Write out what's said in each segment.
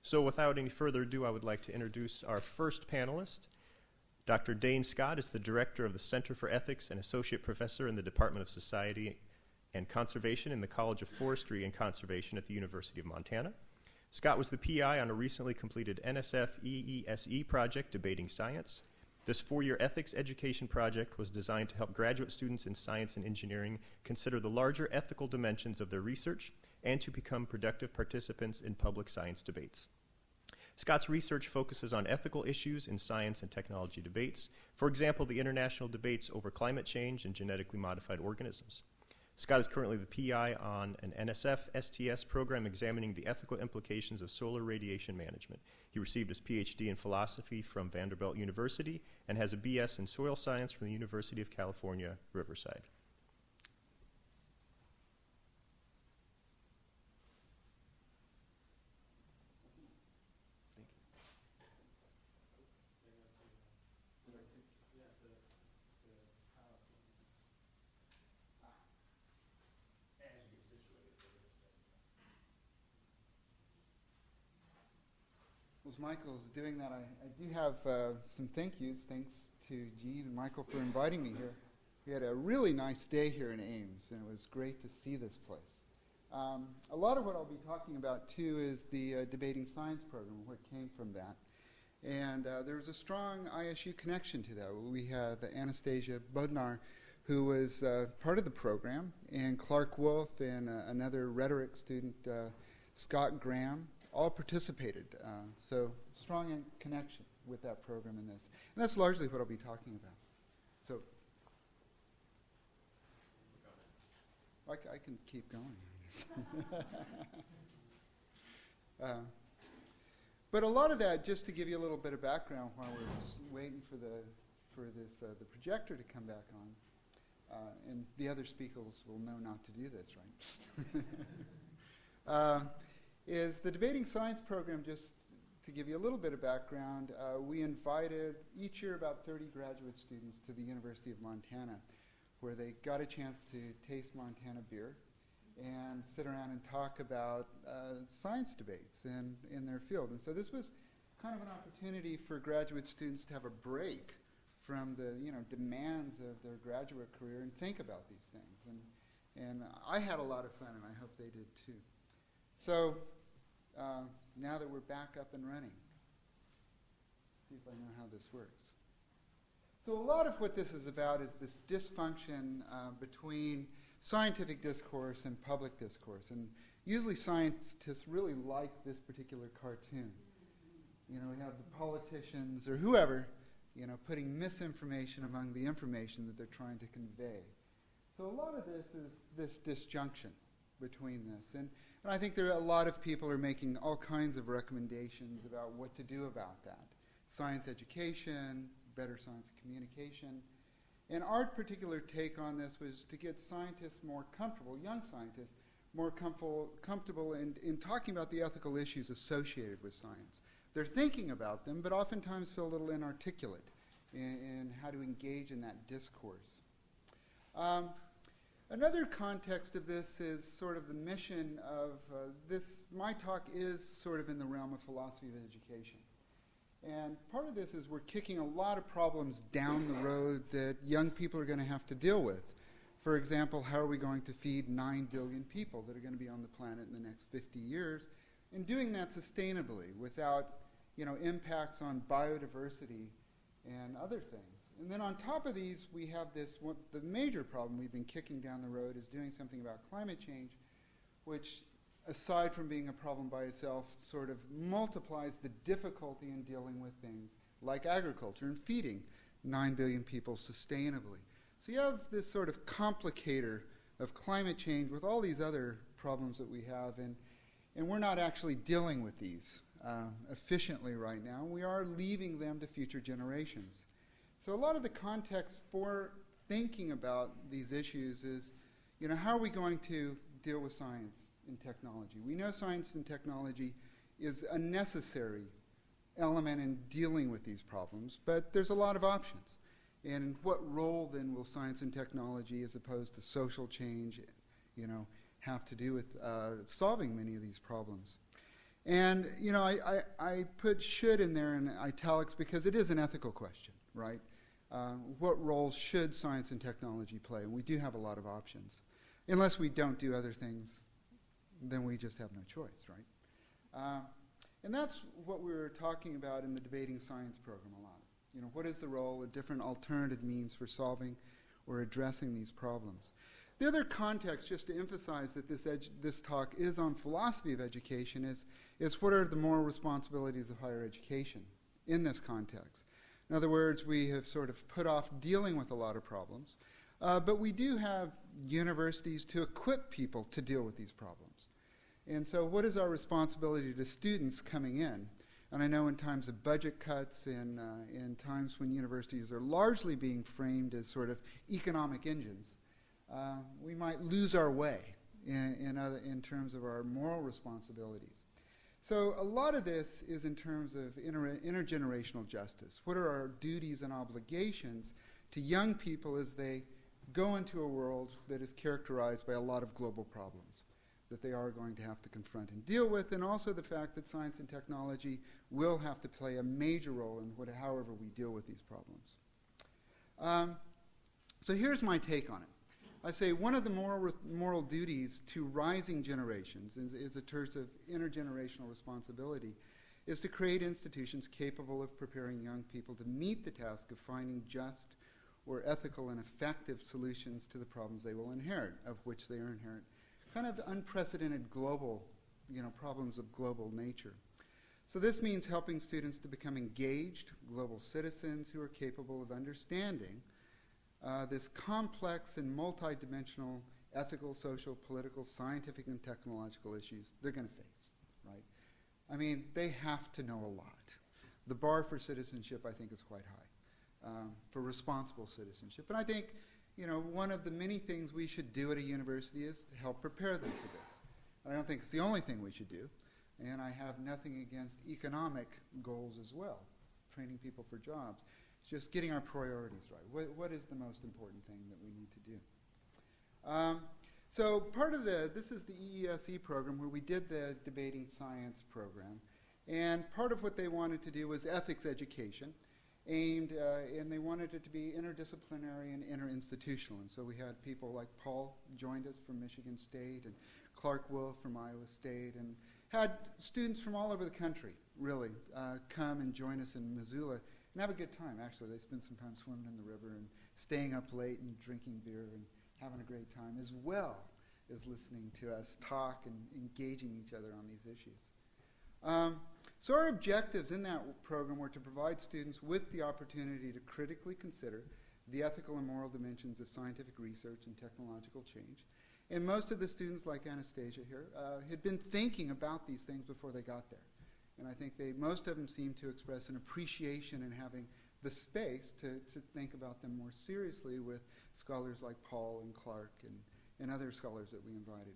So without any further ado, I would like to introduce our first panelist. Dr. Dane Scott is the director of the Center for Ethics and associate professor in the Department of Society and Conservation in the College of Forestry and Conservation at the University of Montana. Scott was the PI on a recently completed NSF EESE project debating science. This four-year ethics education project was designed to help graduate students in science and engineering consider the larger ethical dimensions of their research and to become productive participants in public science debates. Scott's research focuses on ethical issues in science and technology debates, for example, the international debates over climate change and genetically modified organisms. Scott is currently the PI on an NSF STS program examining the ethical implications of solar radiation management. He received his PhD in philosophy from Vanderbilt University and has a BS in soil science from the University of California, Riverside. As Michael's doing that, I do have some thank yous. Thanks to Gene and Michael for inviting me here. We had a really nice day here in Ames, and it was great to see this place. A lot of what I'll be talking about, too, is the Debating Science program, what came from that. And there was a strong ISU connection to that. We had Anastasia Bodnar, who was part of the program, and Clark Wolf and another rhetoric student, Scott Graham, all participated. So strong connection with that program in this. And that's largely what I'll be talking about. So I can keep going. But a lot of that, just to give you a little bit of background while we're just waiting for the projector to come back on, and the other speakers will know not to do this, right? Is the Debating Science program, just to give you a little bit of background, we invited each year about 30 graduate students to the University of Montana, where they got a chance to taste Montana beer and sit around and talk about science debates in their field. And so this was kind of an opportunity for graduate students to have a break from the demands of their graduate career and think about these things. And I had a lot of fun, and I hope they did too. So now that we're back up and running, see if I know how this works. So a lot of what this is about is this dysfunction between scientific discourse and public discourse. And usually scientists really like this particular cartoon. We have the politicians or whoever, putting misinformation among the information that they're trying to convey. So a lot of this is this disjunction between this. And I think there are a lot of people are making all kinds of recommendations about what to do about that. Science education, better science communication. And our particular take on this was to get scientists more comfortable, young scientists, more comfortable in talking about the ethical issues associated with science. They're thinking about them, but oftentimes feel a little inarticulate in how to engage in that discourse. Another context of this is sort of the mission of this. My talk is sort of in the realm of philosophy of education. And part of this is we're kicking a lot of problems down the road that young people are going to have to deal with. For example, how are we going to feed 9 billion people that are going to be on the planet in the next 50 years? And doing that sustainably without, impacts on biodiversity and other things. And then on top of these, we have this, the major problem we've been kicking down the road is doing something about climate change, which, aside from being a problem by itself, sort of multiplies the difficulty in dealing with things like agriculture and feeding 9 billion people sustainably. So you have this sort of complicator of climate change with all these other problems that we have, and we're not actually dealing with these efficiently right now. We are leaving them to future generations. So a lot of the context for thinking about these issues is, how are we going to deal with science and technology? We know science and technology is a necessary element in dealing with these problems, but there's a lot of options. And what role then will science and technology, as opposed to social change, have to do with solving many of these problems? And, you know, I put should in there in italics because it is an ethical question, right? What role should science and technology play? And we do have a lot of options. Unless we don't do other things, then we just have no choice, right? And that's what we were talking about in the Debating Science program a lot. You know, what is the role of different alternative means for solving or addressing these problems? The other context, just to emphasize that this talk is on philosophy of education, is what are the moral responsibilities of higher education in this context. In other words, we have sort of put off dealing with a lot of problems, but we do have universities to equip people to deal with these problems. And so what is our responsibility to students coming in? And I know in times of budget cuts and in times when universities are largely being framed as sort of economic engines, we might lose our way in terms of our moral responsibilities. So a lot of this is in terms of intergenerational justice. What are our duties and obligations to young people as they go into a world that is characterized by a lot of global problems that they are going to have to confront and deal with, and also the fact that science and technology will have to play a major role in however we deal with these problems. So here's my take on it. I say one of the moral duties to rising generations is a terms of intergenerational responsibility, is to create institutions capable of preparing young people to meet the task of finding just or ethical and effective solutions to the problems they will inherit, of which they are inherent kind of unprecedented global, problems of global nature. So this means helping students to become engaged global citizens who are capable of understanding this complex and multidimensional ethical, social, political, scientific, and technological issues they're going to face, right? I mean, they have to know a lot. The bar for citizenship, I think, is quite high, for responsible citizenship. And I think, one of the many things we should do at a university is to help prepare them for this. I don't think it's the only thing we should do, and I have nothing against economic goals as well, training people for jobs. It's just getting our priorities right. What is the most important thing that we need to do? So part of this is the EESE program where we did the Debating Science program, and part of what they wanted to do was ethics education, and they wanted it to be interdisciplinary and interinstitutional. And so we had people like Paul joined us from Michigan State and Clark Wolf from Iowa State, and had students from all over the country, really, come and join us in Missoula and have a good time. Actually, they spend some time swimming in the river and staying up late and drinking beer and having a great time, as well as listening to us talk and engaging each other on these issues. So our objectives in that program were to provide students with the opportunity to critically consider the ethical and moral dimensions of scientific research and technological change. And most of the students, like Anastasia here, had been thinking about these things before they got there. And I think most of them seemed to express an appreciation in having the space to think about them more seriously with scholars like Paul and Clark and other scholars that we invited.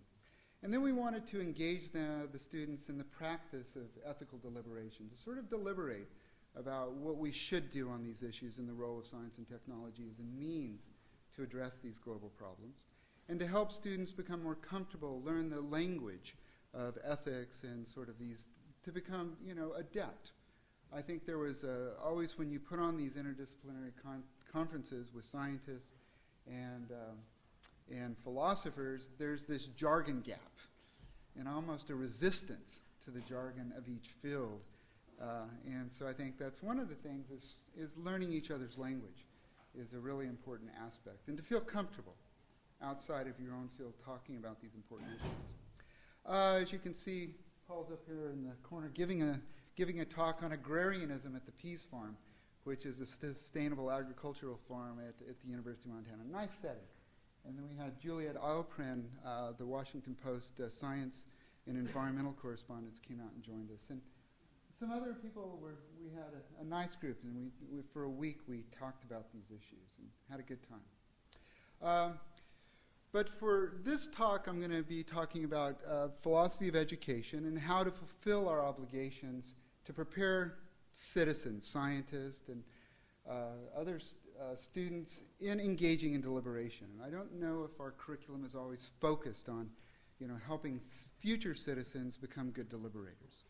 And then we wanted to engage the students in the practice of ethical deliberation, to sort of deliberate about what we should do on these issues and the role of science and technology as a means to address these global problems, and to help students become more comfortable, learn the language of ethics and sort of these, to become, adept. I think there was always, when you put on these interdisciplinary conferences with scientists and philosophers, there's this jargon gap and almost a resistance to the jargon of each field. And so I think that's one of the things is learning each other's language is a really important aspect, and to feel comfortable outside of your own field talking about these important issues. As you can see, Paul's up here in the corner giving a talk on agrarianism at the Pease Farm, which is a sustainable agricultural farm at the University of Montana. Nice setting. And then we had Juliet Eilprin, the Washington Post science and environmental correspondent, came out and joined us. And some other people we had a nice group, and we for a week we talked about these issues and had a good time. But for this talk, I'm going to be talking about philosophy of education and how to fulfill our obligations to prepare citizens, scientists, and other students in engaging in deliberation. And I don't know if our curriculum is always focused on, helping future citizens become good deliberators.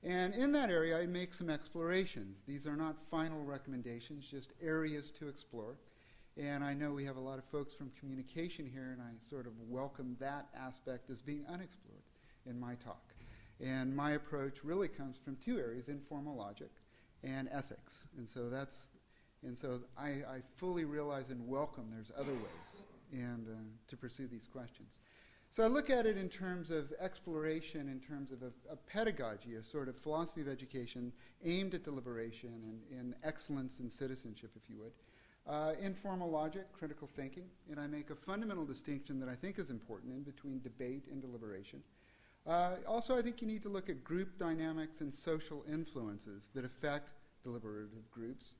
And in that area, I make some explorations. These are not final recommendations, just areas to explore. And I know we have a lot of folks from communication here, and I sort of welcome that aspect as being unexplored in my talk. And my approach really comes from two areas, informal logic and ethics. And so I fully realize and welcome there's other ways to pursue these questions. So I look at it in terms of exploration, in terms of a pedagogy, a sort of philosophy of education aimed at deliberation and excellence in citizenship, if you would. Informal logic, critical thinking, and I make a fundamental distinction that I think is important in between debate and deliberation. Also, I think you need to look at group dynamics and social influences that affect deliberative groups.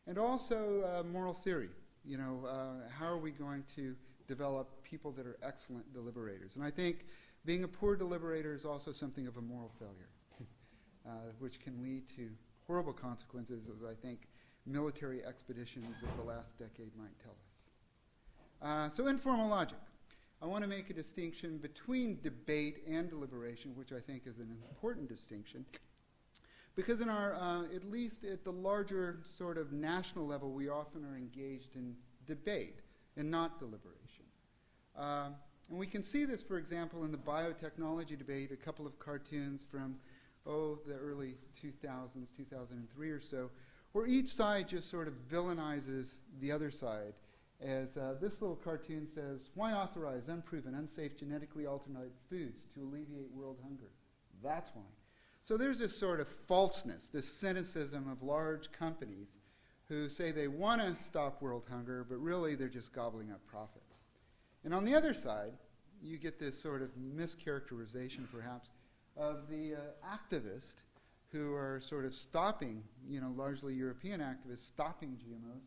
And also moral theory. How are we going to develop people that are excellent deliberators? And I think being a poor deliberator is also something of a moral failure, which can lead to horrible consequences, as I think military expeditions of the last decade might tell us. So informal logic. I want to make a distinction between debate and deliberation, which I think is an important distinction. Because in our, at least at the larger sort of national level, we often are engaged in debate and not deliberation. And we can see this, for example, in the biotechnology debate, a couple of cartoons from, the early 2000s, 2003 or so, where each side just sort of villainizes the other side. As this little cartoon says, why authorize unproven, unsafe, genetically altered foods to alleviate world hunger? That's why. So there's this sort of falseness, this cynicism of large companies who say they want to stop world hunger, but really they're just gobbling up profits. And on the other side, you get this sort of mischaracterization, perhaps, of the activists who are sort of stopping, largely European activists, stopping GMOs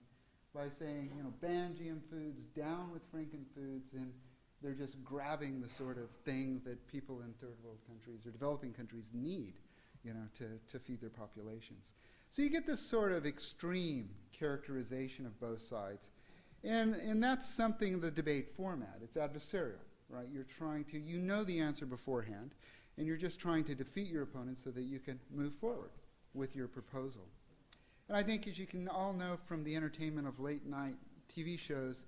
by saying, ban GM foods, down with Frankenfoods, and they're just grabbing the sort of thing that people in third world countries or developing countries need, to feed their populations. So you get this sort of extreme characterization of both sides. And that's something the debate format. It's adversarial, right? You're trying to, the answer beforehand, and you're just trying to defeat your opponent so that you can move forward with your proposal. And I think, as you can all know from the entertainment of late night TV shows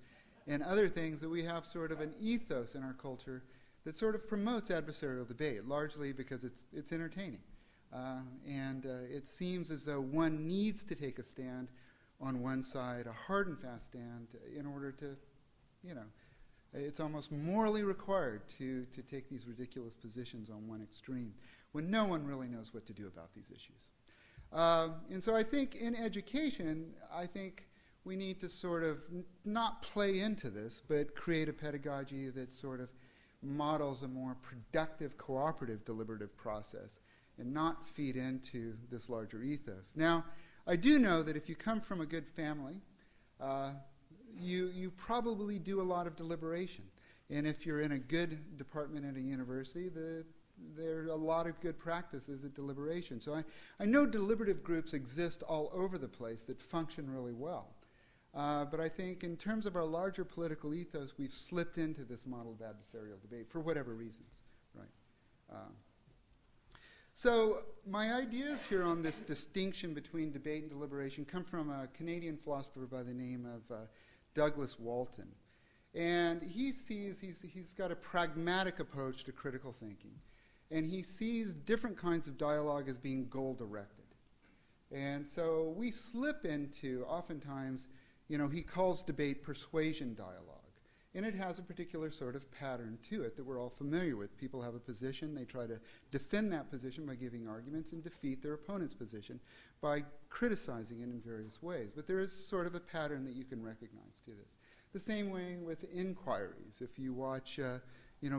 and other things, that we have sort of an ethos in our culture that sort of promotes adversarial debate, largely because it's entertaining. And it seems as though one needs to take a stand on one side, a hard and fast stand, in order to, it's almost morally required to take these ridiculous positions on one extreme when no one really knows what to do about these issues. And so I think in education, I think we need to sort of not play into this, but create a pedagogy that sort of models a more productive, cooperative, deliberative process and not feed into this larger ethos. Now, I do know that if you come from a good family, you probably do a lot of deliberation. And if you're in a good department at a university, there are a lot of good practices at deliberation. So I know deliberative groups exist all over the place that function really well. But I think in terms of our larger political ethos, we've slipped into this model of adversarial debate for whatever reasons, right? So my ideas here on this distinction between debate and deliberation come from a Canadian philosopher by the name of Douglas Walton. And he's got a pragmatic approach to critical thinking. And he sees different kinds of dialogue as being goal-directed. And so we slip into, oftentimes, he calls debate persuasion dialogue. And it has a particular sort of pattern to it that we're all familiar with. People have a position, they try to defend that position by giving arguments and defeat their opponent's position by criticizing it in various ways. But there is sort of a pattern that you can recognize to this. The same way with inquiries. If you watch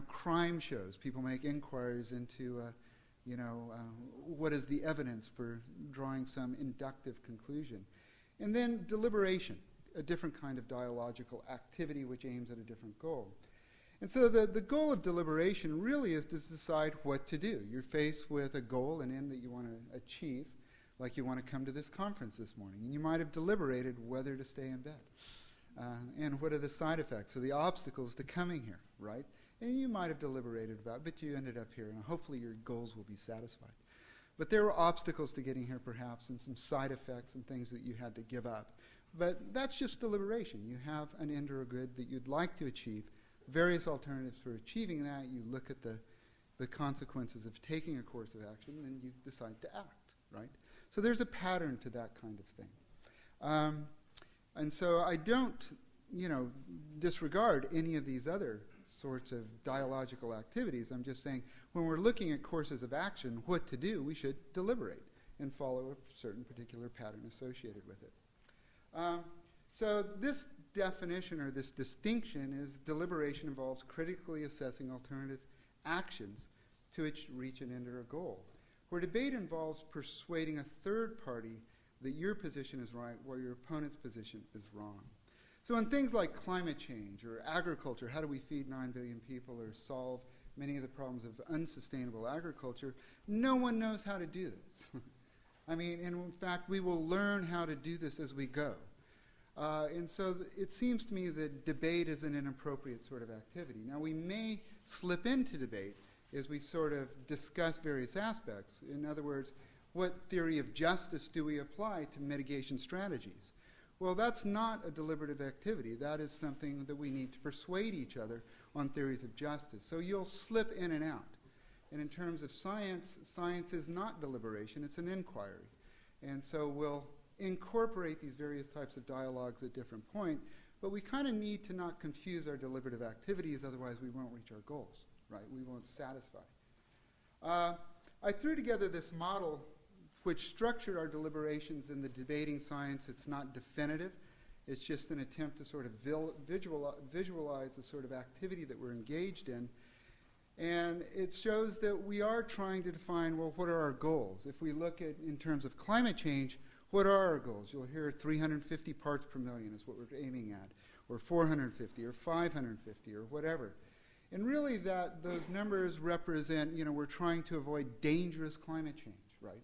crime shows, people make inquiries into what is the evidence for drawing some inductive conclusion. And then deliberation, a different kind of dialogical activity which aims at a different goal. And so the goal of deliberation really is to decide what to do. You're faced with a goal, an end that you want to achieve, like you want to come to this conference this morning. And you might have deliberated whether to stay in bed. And what are the side effects or the obstacles to coming here, right? And you might have deliberated about it, but you ended up here, and hopefully your goals will be satisfied. But there were obstacles to getting here, perhaps, and some side effects and things that you had to give up. But that's just deliberation. You have an end or a good that you'd like to achieve, various alternatives for achieving that. You look at the consequences of taking a course of action, and then you decide to act, right? So there's a pattern to that kind of thing. And so I don't, disregard any of these other sorts of dialogical activities. I'm just saying when we're looking at courses of action, what to do, we should deliberate and follow a certain particular pattern associated with it. So this definition or this distinction is deliberation involves critically assessing alternative actions to reach an end or a goal, where debate involves persuading a third party that your position is right while your opponent's position is wrong. So in things like climate change or agriculture, how do we feed 9 billion people or solve many of the problems of unsustainable agriculture, no one knows how to do this. I mean, and in fact, we will learn how to do this as we go. And so it seems to me that debate is an inappropriate sort of activity. Now, we may slip into debate as we sort of discuss various aspects. In other words, what theory of justice do we apply to mitigation strategies? Well, that's not a deliberative activity. That is something that we need to persuade each other on theories of justice. So you'll slip in and out. And in terms of science, science is not deliberation, it's an inquiry. And so we'll incorporate these various types of dialogues at different points, but we kind of need to not confuse our deliberative activities, otherwise we won't reach our goals, right? We won't satisfy. I threw together this model which structured our deliberations in the debating science. It's not definitive. It's just an attempt to sort of visualize the sort of activity that we're engaged in. And it shows that we are trying to define, well, what are our goals? If we look at, in terms of climate change, what are our goals? You'll hear 350 parts per million is what we're aiming at, or 450, or 550, or whatever. And really those numbers represent, we're trying to avoid dangerous climate change, right?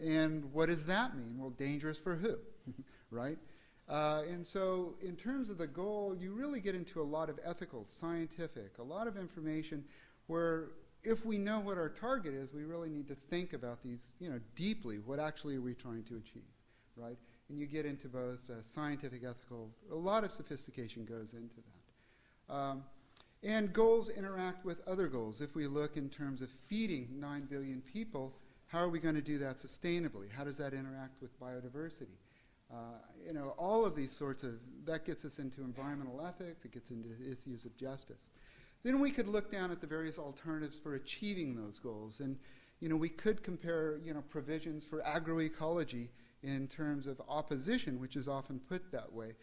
And what does that mean? Well, dangerous for who, right? And so in terms of the goal, you really get into a lot of ethical, scientific, a lot of information where if we know what our target is, we really need to think about these, deeply. What actually are we trying to achieve, right? And you get into both scientific, ethical, a lot of sophistication goes into that. And goals interact with other goals. If we look in terms of feeding 9 billion people, how are we going to do that sustainably? How does that interact with biodiversity? All of these sorts of, that gets us into environmental ethics, it gets into issues of justice. Then we could look down at the various alternatives for achieving those goals. And, we could compare, provisions for agroecology in terms of opposition, which is often put that way,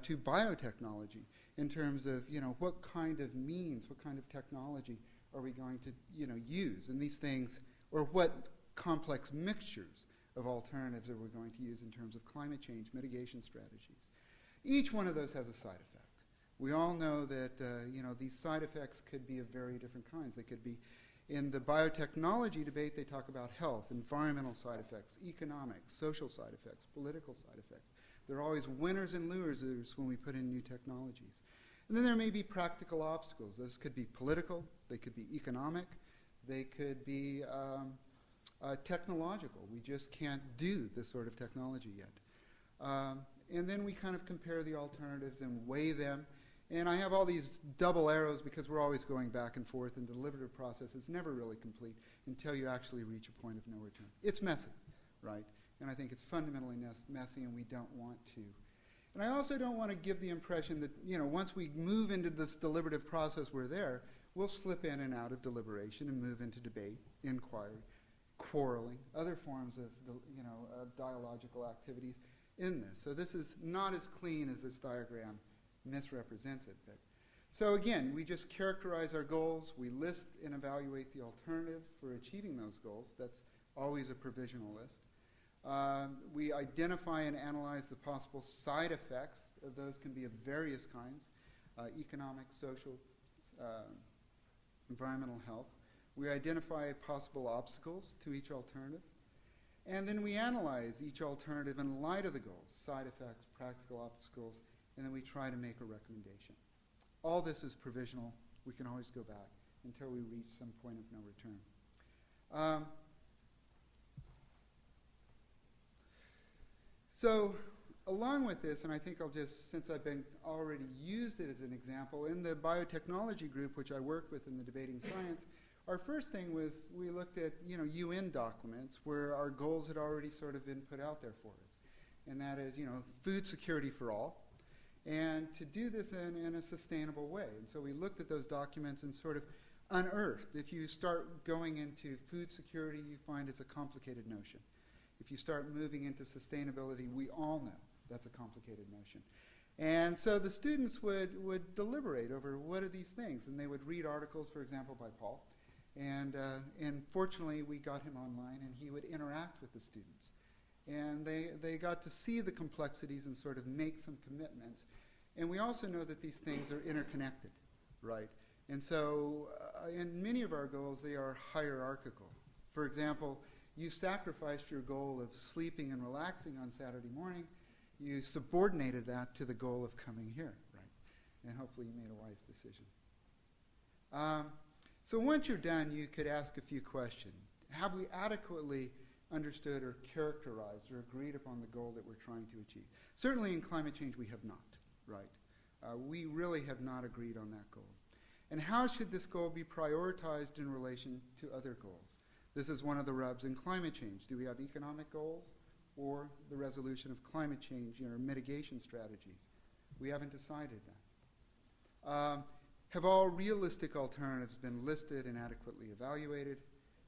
to biotechnology in terms of, what kind of means, what kind of technology are we going to, use? And these things, or what complex mixtures of alternatives are we going to use in terms of climate change mitigation strategies. Each one of those has a side effect. We all know that these side effects could be of very different kinds. They could be, in the biotechnology debate, they talk about health, environmental side effects, economic, social side effects, political side effects. There are always winners and losers when we put in new technologies. And then there may be practical obstacles. Those could be political, they could be economic, they could be technological. We just can't do this sort of technology yet. And then we kind of compare the alternatives and weigh them. And I have all these double arrows because we're always going back and forth, and the deliberative process is never really complete until you actually reach a point of no return. It's messy, right? And I think it's fundamentally messy, and we don't want to. And I also don't want to give the impression that, once we move into this deliberative process, we're there. We'll slip in and out of deliberation and move into debate, inquiry, quarreling, other forms of, of dialogical activities in this. So this is not as clean as this diagram misrepresents it. But so again, we just characterize our goals. We list and evaluate the alternatives for achieving those goals. That's always a provisional list. We identify and analyze the possible side effects. Those can be of various kinds, economic, social, environmental, health. We identify possible obstacles to each alternative. And then we analyze each alternative in light of the goals, side effects, practical obstacles, and then we try to make a recommendation. All this is provisional. We can always go back until we reach some point of no return. So along with this, and I think I'll just, since I've been already used it as an example, in the biotechnology group, which I work with in the Debating Science, our first thing was we looked at, UN documents where our goals had already sort of been put out there for us. And that is, food security for all, and to do this in a sustainable way. And so we looked at those documents and sort of unearthed. If you start going into food security, you find it's a complicated notion. If you start moving into sustainability, we all know that's a complicated notion. And so the students would deliberate over what are these things, and they would read articles, for example, by Paul. And fortunately, we got him online, and he would interact with the students. And they got to see the complexities and sort of make some commitments. And we also know that these things are interconnected, right? And so in many of our goals, they are hierarchical. For example, you sacrificed your goal of sleeping and relaxing on Saturday morning. You subordinated that to the goal of coming here, right? And hopefully you made a wise decision. So once you're done, you could ask a few questions. Have we adequately understood or characterized or agreed upon the goal that we're trying to achieve? Certainly in climate change we have not, right? We really have not agreed on that goal. And how should this goal be prioritized in relation to other goals? This is one of the rubs in climate change. Do we have economic goals or the resolution of climate change or mitigation strategies? We haven't decided that. Have all realistic alternatives been listed and adequately evaluated?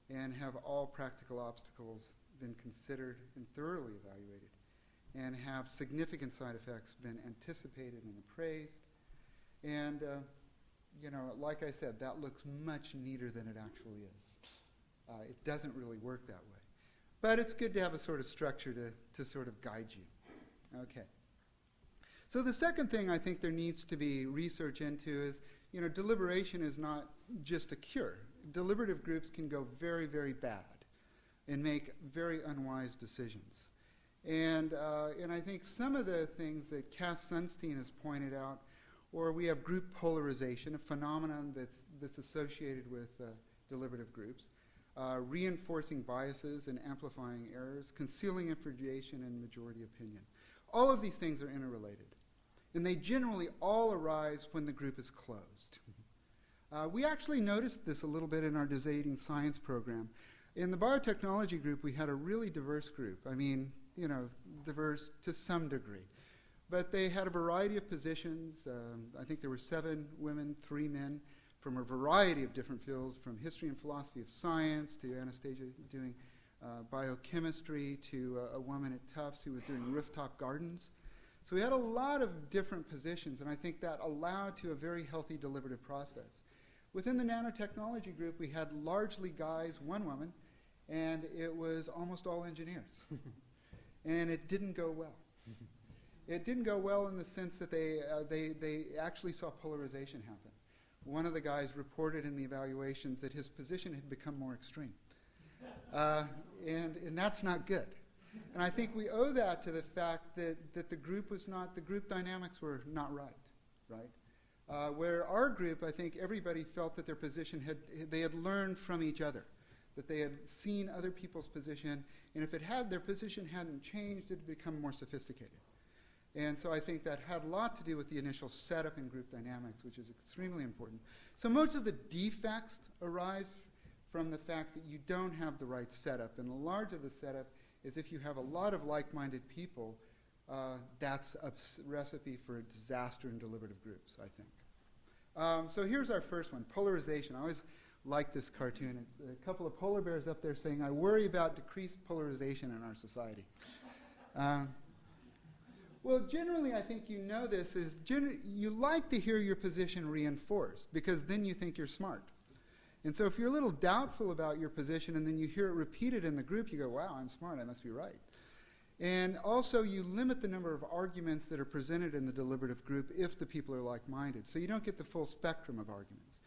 And have all practical obstacles been considered and thoroughly evaluated? And have significant side effects been anticipated and appraised? And, like I said, that looks much neater than it actually is. It doesn't really work that way. But it's good to have a sort of structure to sort of guide you. Okay. So the second thing I think there needs to be research into is, deliberation is not just a cure. Deliberative groups can go very, very bad and make very unwise decisions. And I think some of the things that Cass Sunstein has pointed out, or we have group polarization, a phenomenon that's associated with deliberative groups, reinforcing biases and amplifying errors, concealing information and majority opinion. All of these things are interrelated. And they generally all arise when the group is closed. We actually noticed this a little bit in our Debating Science program. In the biotechnology group, we had a really diverse group. I mean, diverse to some degree. But they had a variety of positions. I think there were 7 women, 3 men, from a variety of different fields, from history and philosophy of science to Anastasia doing biochemistry to a woman at Tufts who was doing rooftop gardens. So we had a lot of different positions, and I think that allowed to a very healthy deliberative process. Within the nanotechnology group, we had largely guys, 1 woman, and it was almost all engineers. And it didn't go well. It didn't go well in the sense that they actually saw polarization happen. One of the guys reported in the evaluations that his position had become more extreme. And that's not good. And I think we owe that to the fact that the group dynamics were not right? Where our group, I think everybody felt that their position they had learned from each other, that they had seen other people's position, and if their position hadn't changed, it had become more sophisticated. And so I think that had a lot to do with the initial setup in group dynamics, which is extremely important. So most of the defects arise from the fact that you don't have the right setup, and a large of the setup is if you have a lot of like-minded people, that's a recipe for a disaster in deliberative groups, I think. So here's our first one, polarization. I always like this cartoon. It's a couple of polar bears up there saying, I worry about decreased polarization in our society. Well, generally, I think you know this, is you like to hear your position reinforced, because then you think you're smart. And so if you're a little doubtful about your position and then you hear it repeated in the group, you go, wow, I'm smart, I must be right. And also, you limit the number of arguments that are presented in the deliberative group if the people are like-minded. So you don't get the full spectrum of arguments.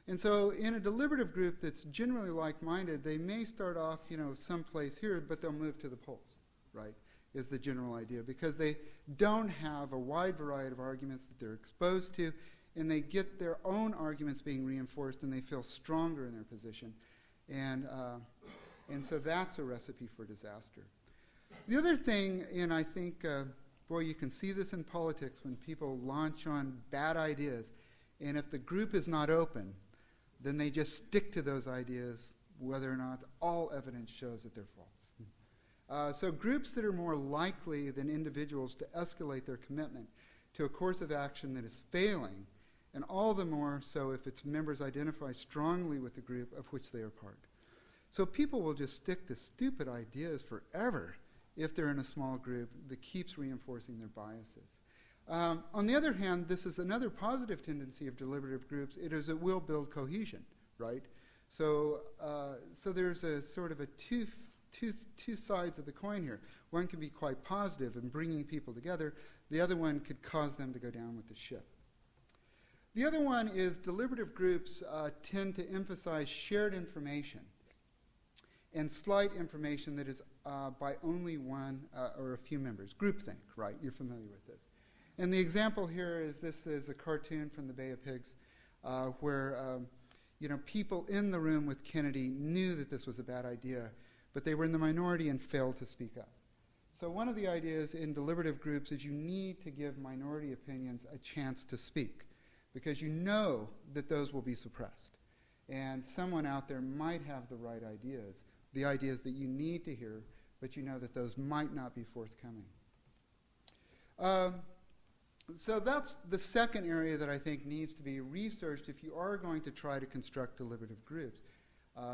And so in a deliberative group that's generally like-minded, they may start off, someplace here, but they'll move to the polls, right, is the general idea, because they don't have a wide variety of arguments that they're exposed to, and they get their own arguments being reinforced, and they feel stronger in their position. And so that's a recipe for disaster. The other thing, and I think, boy, you can see this in politics when people launch on bad ideas, and if the group is not open, then they just stick to those ideas whether or not all evidence shows that they're false. So groups that are more likely than individuals to escalate their commitment to a course of action that is failing, and all the more so if its members identify strongly with the group of which they are part. So people will just stick to stupid ideas forever if they're in a small group that keeps reinforcing their biases. On the other hand, this is another positive tendency of deliberative groups. It will build cohesion, right? So there's a sort of a two sides of the coin here. One can be quite positive in bringing people together. The other one could cause them to go down with the ship. The other one is deliberative groups tend to emphasize shared information and slight information that is by only one or a few members. Groupthink, right? You're familiar with this. And the example here is this is a cartoon from the Bay of Pigs where people in the room with Kennedy knew that this was a bad idea, but they were in the minority and failed to speak up. So one of the ideas in deliberative groups is you need to give minority opinions a chance to speak, because you know that those will be suppressed. And someone out there might have the right ideas, the ideas that you need to hear, but you know that those might not be forthcoming. So that's the second area that I think needs to be researched if you are going to try to construct deliberative groups,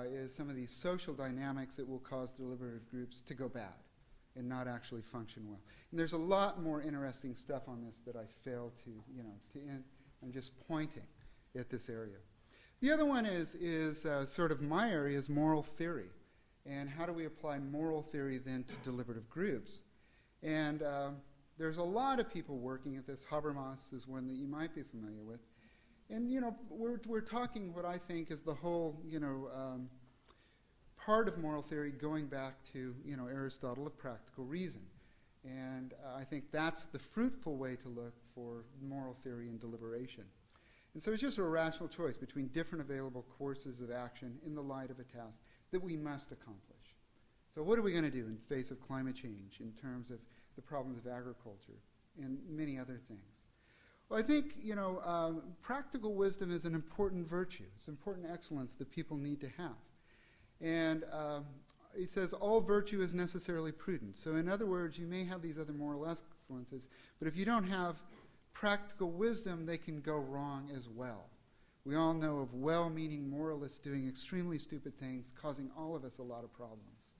is some of these social dynamics that will cause deliberative groups to go bad and not actually function well. And there's a lot more interesting stuff on this that I failed to end. I'm just pointing at this area. The other one is sort of my area is moral theory. And how do we apply moral theory then to deliberative groups? And there's a lot of people working at this. Habermas is one that you might be familiar with. And, we're talking what I think is the whole, part of moral theory going back to, Aristotle of practical reason. And I think that's the fruitful way to look for moral theory and deliberation. And so it's just a rational choice between different available courses of action in the light of a task that we must accomplish. So what are we going to do in the face of climate change in terms of the problems of agriculture and many other things? Well, I think, practical wisdom is an important virtue. It's an important excellence that people need to have. And he says all virtue is necessarily prudent. So in other words, you may have these other moral excellences, but if you don't have practical wisdom, they can go wrong as well. We all know of well-meaning moralists doing extremely stupid things, causing all of us a lot of problems.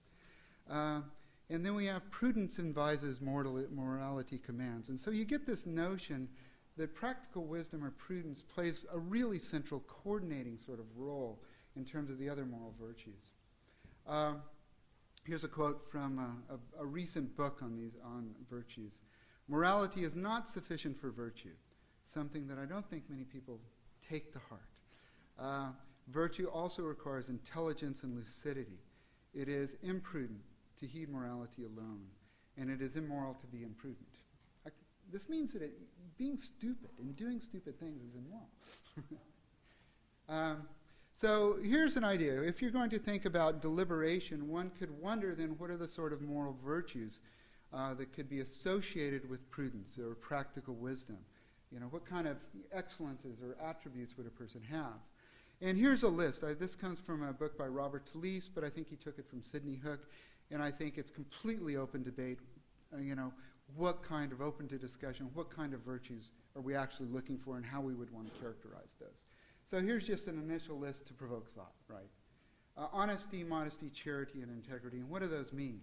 And then we have prudence advises, morality commands. And so you get this notion that practical wisdom or prudence plays a really central coordinating sort of role in terms of the other moral virtues. Here's a quote from a recent book on virtues. Morality is not sufficient for virtue, something that I don't think many people take to heart. Virtue also requires intelligence and lucidity. It is imprudent to heed morality alone, and it is immoral to be imprudent. This means that being stupid and doing stupid things is immoral. So here's an idea. If you're going to think about deliberation, one could wonder then what are the sort of moral virtues that could be associated with prudence or practical wisdom? What kind of excellences or attributes would a person have? And here's a list. This comes from a book by Robert Talisse, but I think he took it from Sidney Hook, and I think it's completely open debate, what kind of open to discussion, what kind of virtues are we actually looking for and how we would want to characterize those. So here's just an initial list to provoke thought, right? Honesty, modesty, charity, and integrity. And what do those mean?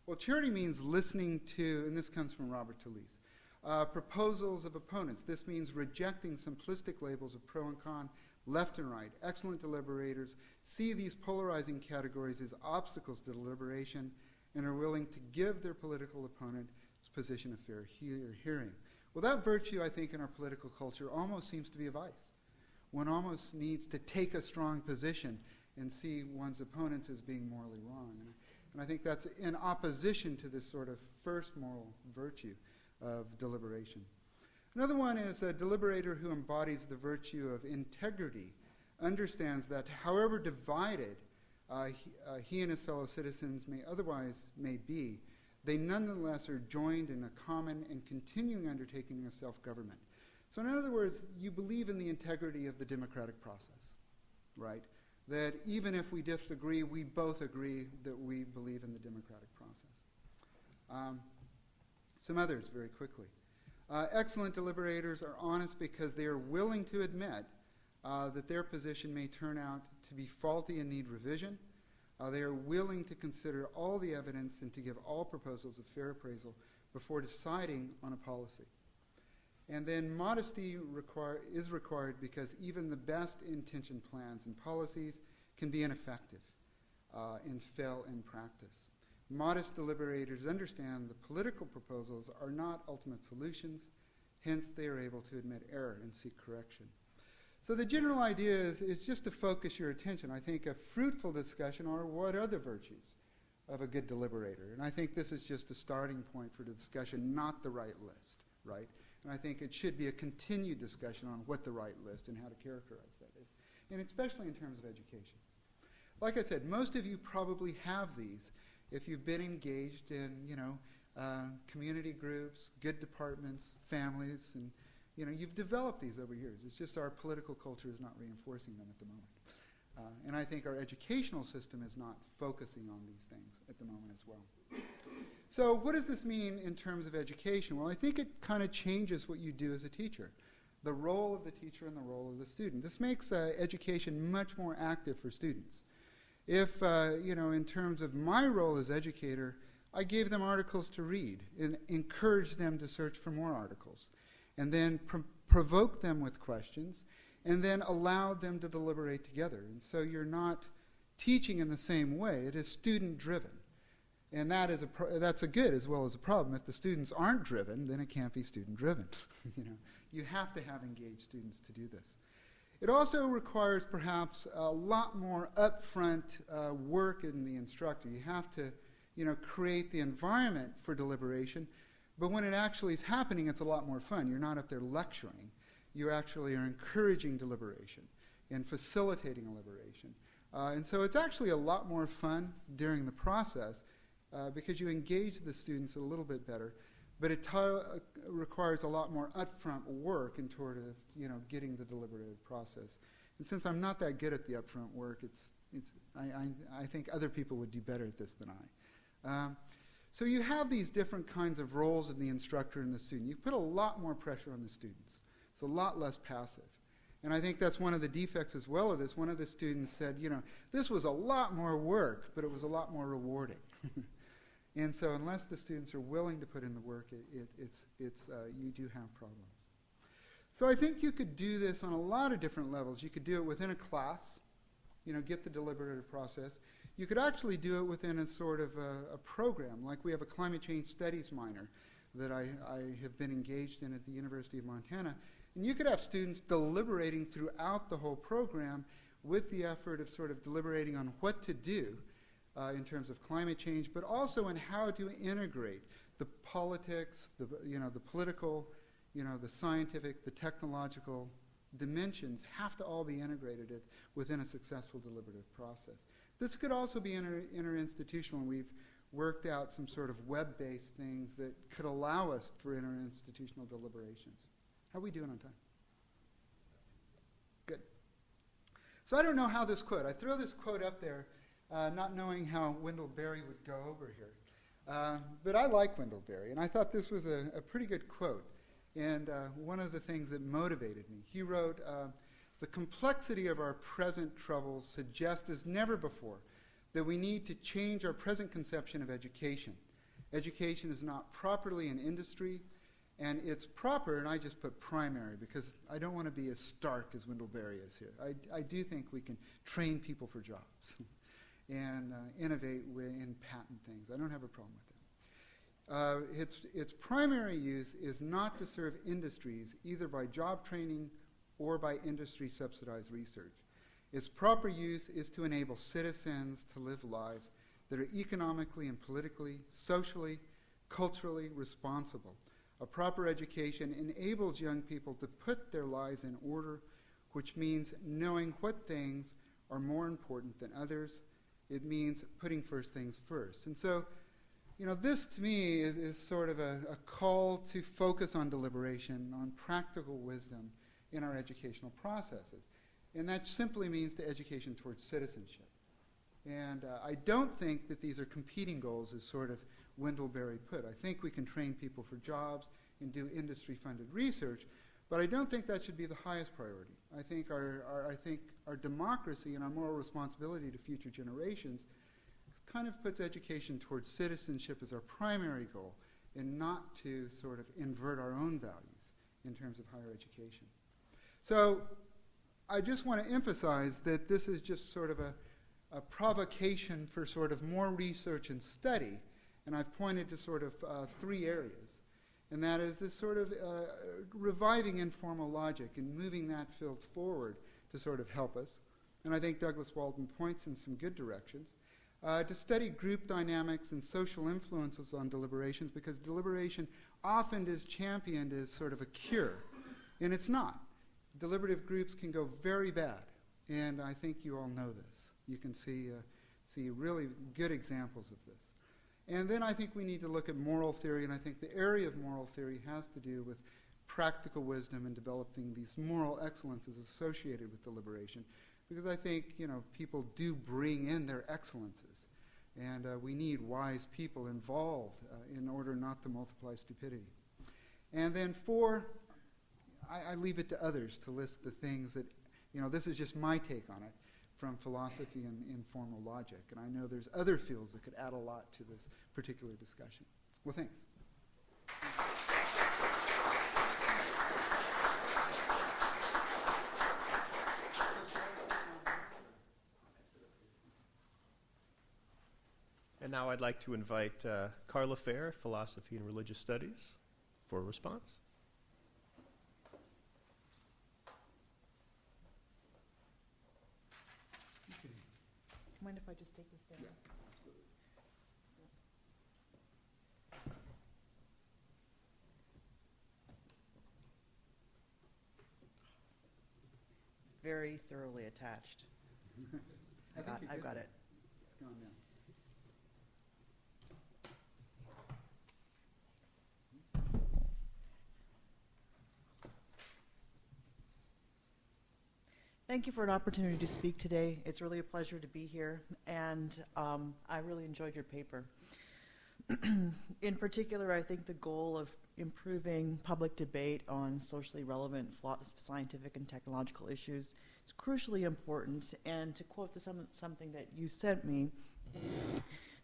Well, charity means listening to, and this comes from Robert Talisse, proposals of opponents. This means rejecting simplistic labels of pro and con, left and right. Excellent deliberators see these polarizing categories as obstacles to deliberation and are willing to give their political opponent its position of fair hearing. Well, that virtue, I think, in our political culture almost seems to be a vice. One almost needs to take a strong position and see one's opponents as being morally wrong. And I think that's in opposition to this sort of first moral virtue of deliberation. Another one is a deliberator who embodies the virtue of integrity, understands that however divided he and his fellow citizens may be, they nonetheless are joined in a common and continuing undertaking of self-government. So in other words, you believe in the integrity of the democratic process, right? That even if we disagree, we both agree that we believe in the democratic process. Some others, very quickly. Excellent deliberators are honest because they are willing to admit that their position may turn out to be faulty and need revision. They are willing to consider all the evidence and to give all proposals a fair appraisal before deciding on a policy. And then modesty is required because even the best intentioned plans and policies can be ineffective and fail in practice. Modest deliberators understand the political proposals are not ultimate solutions, hence they are able to admit error and seek correction. So the general idea is just to focus your attention. I think a fruitful discussion are what are the virtues of a good deliberator. And I think this is just a starting point for the discussion, not the right list, right? And I think it should be a continued discussion on what the right list and how to characterize that is, and especially in terms of education. Like I said, most of you probably have these if you've been engaged in, community groups, good departments, families, and you've developed these over years. It's just our political culture is not reinforcing them at the moment. And I think our educational system is not focusing on these things at the moment as well. So what does this mean in terms of education? Well, I think it kind of changes what you do as a teacher, the role of the teacher and the role of the student. This makes education much more active for students. If, in terms of my role as educator, I gave them articles to read and encouraged them to search for more articles, and then provoke them with questions, and then allowed them to deliberate together. And so you're not teaching in the same way. It is student-driven. And that's a good as well as a problem. If the students aren't driven, then it can't be student-driven. You have to have engaged students to do this. It also requires perhaps a lot more upfront work in the instructor. You have to, create the environment for deliberation. But when it actually is happening, it's a lot more fun. You're not up there lecturing. You actually are encouraging deliberation and facilitating deliberation. And so it's actually a lot more fun during the process because you engage the students a little bit better. But it requires a lot more upfront work in toward getting the deliberative process. And since I'm not that good at the upfront work, I think other people would do better at this than I. So you have these different kinds of roles in the instructor and the student. You put a lot more pressure on the students. It's a lot less passive. And I think that's one of the defects as well of this. One of the students said, this was a lot more work, but it was a lot more rewarding. And so unless the students are willing to put in the work, you do have problems. So I think you could do this on a lot of different levels. You could do it within a class, get the deliberative process. You could actually do it within a sort of a program, like we have a climate change studies minor that I have been engaged in at the University of Montana. And you could have students deliberating throughout the whole program with the effort of sort of deliberating on what to do in terms of climate change, but also in how to integrate the politics, the political, the scientific, the technological dimensions have to all be integrated within a successful deliberative process. This could also be interinstitutional, and we've worked out some sort of web-based things that could allow us for interinstitutional deliberations. How are we doing on time? Good. So I don't know how this quote, I throw this quote up there not knowing how Wendell Berry would go over here. But I like Wendell Berry, and I thought this was a pretty good quote. And one of the things that motivated me, he wrote, the complexity of our present troubles suggests as never before that we need to change our present conception of education. Education is not properly an industry, and it's proper, and I just put primary because I don't want to be as stark as Wendell Berry is here. I do think we can train people for jobs and innovate in patent things. I don't have a problem with that. Its primary use is not to serve industries either by job training or by industry-subsidized research. Its proper use is to enable citizens to live lives that are economically and politically, socially, culturally responsible. A proper education enables young people to put their lives in order, which means knowing what things are more important than others. It means putting first things first. And so This to me is sort of a call to focus on deliberation, on practical wisdom in our educational processes. And that simply means to education towards citizenship. And I don't think that these are competing goals, as sort of Wendell-Berry put. I think we can train people for jobs and do industry-funded research, but I don't think that should be the highest priority. I think our democracy and our moral responsibility to future generations kind of puts education towards citizenship as our primary goal, and not to sort of invert our own values in terms of higher education. So I just want to emphasize that this is just sort of a provocation for sort of more research and study, and I've pointed to sort of 3 areas, and that is this sort of reviving informal logic and moving that field forward to sort of help us. And I think Douglas Walton points in some good directions. To study group dynamics and social influences on deliberations, because deliberation often is championed as sort of a cure, and it's not. Deliberative groups can go very bad, and I think you all know this. You can see really good examples of this. And then I think we need to look at moral theory, and I think the area of moral theory has to do with practical wisdom and developing these moral excellences associated with deliberation, because I think people do bring in their excellences, and we need wise people involved in order not to multiply stupidity. And then 4, I leave it to others to list the things that, this is just my take on it from philosophy and informal logic, and I know there's other fields that could add a lot to this particular discussion. Well, thanks. And now I'd like to invite Carla Fair, Philosophy and Religious Studies, for a response. Mind if I just take this down? Yeah, absolutely. It's very thoroughly attached. I've got it. It's gone now. Thank you for an opportunity to speak today. It's really a pleasure to be here, and I really enjoyed your paper. In particular, I think the goal of improving public debate on socially relevant scientific and technological issues is crucially important. And to quote something that you sent me,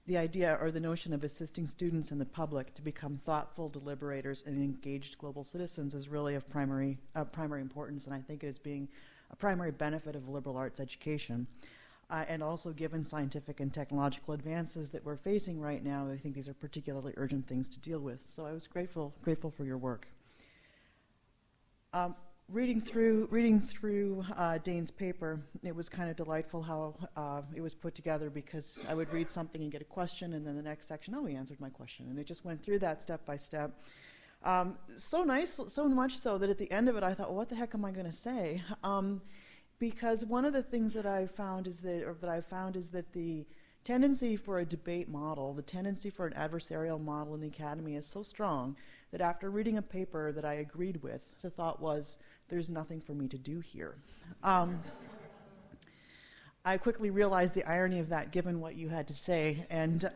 the idea or the notion of assisting students and the public to become thoughtful deliberators and engaged global citizens is really of primary importance, and I think it is being a primary benefit of liberal arts education. And also, given scientific and technological advances that we're facing right now, I think these are particularly urgent things to deal with. So I was grateful for your work. Reading through Dane's paper, it was kind of delightful how it was put together, because I would read something and get a question, and then the next section, he answered my question. And it just went through that step by step. So nice, so much so that at the end of it, I thought, well, what the heck am I going to say? Because one of the things that I found is that the tendency for a debate model, the tendency for an adversarial model in the academy is so strong that after reading a paper that I agreed with, the thought was, there's nothing for me to do here. I quickly realized the irony of that, given what you had to say, and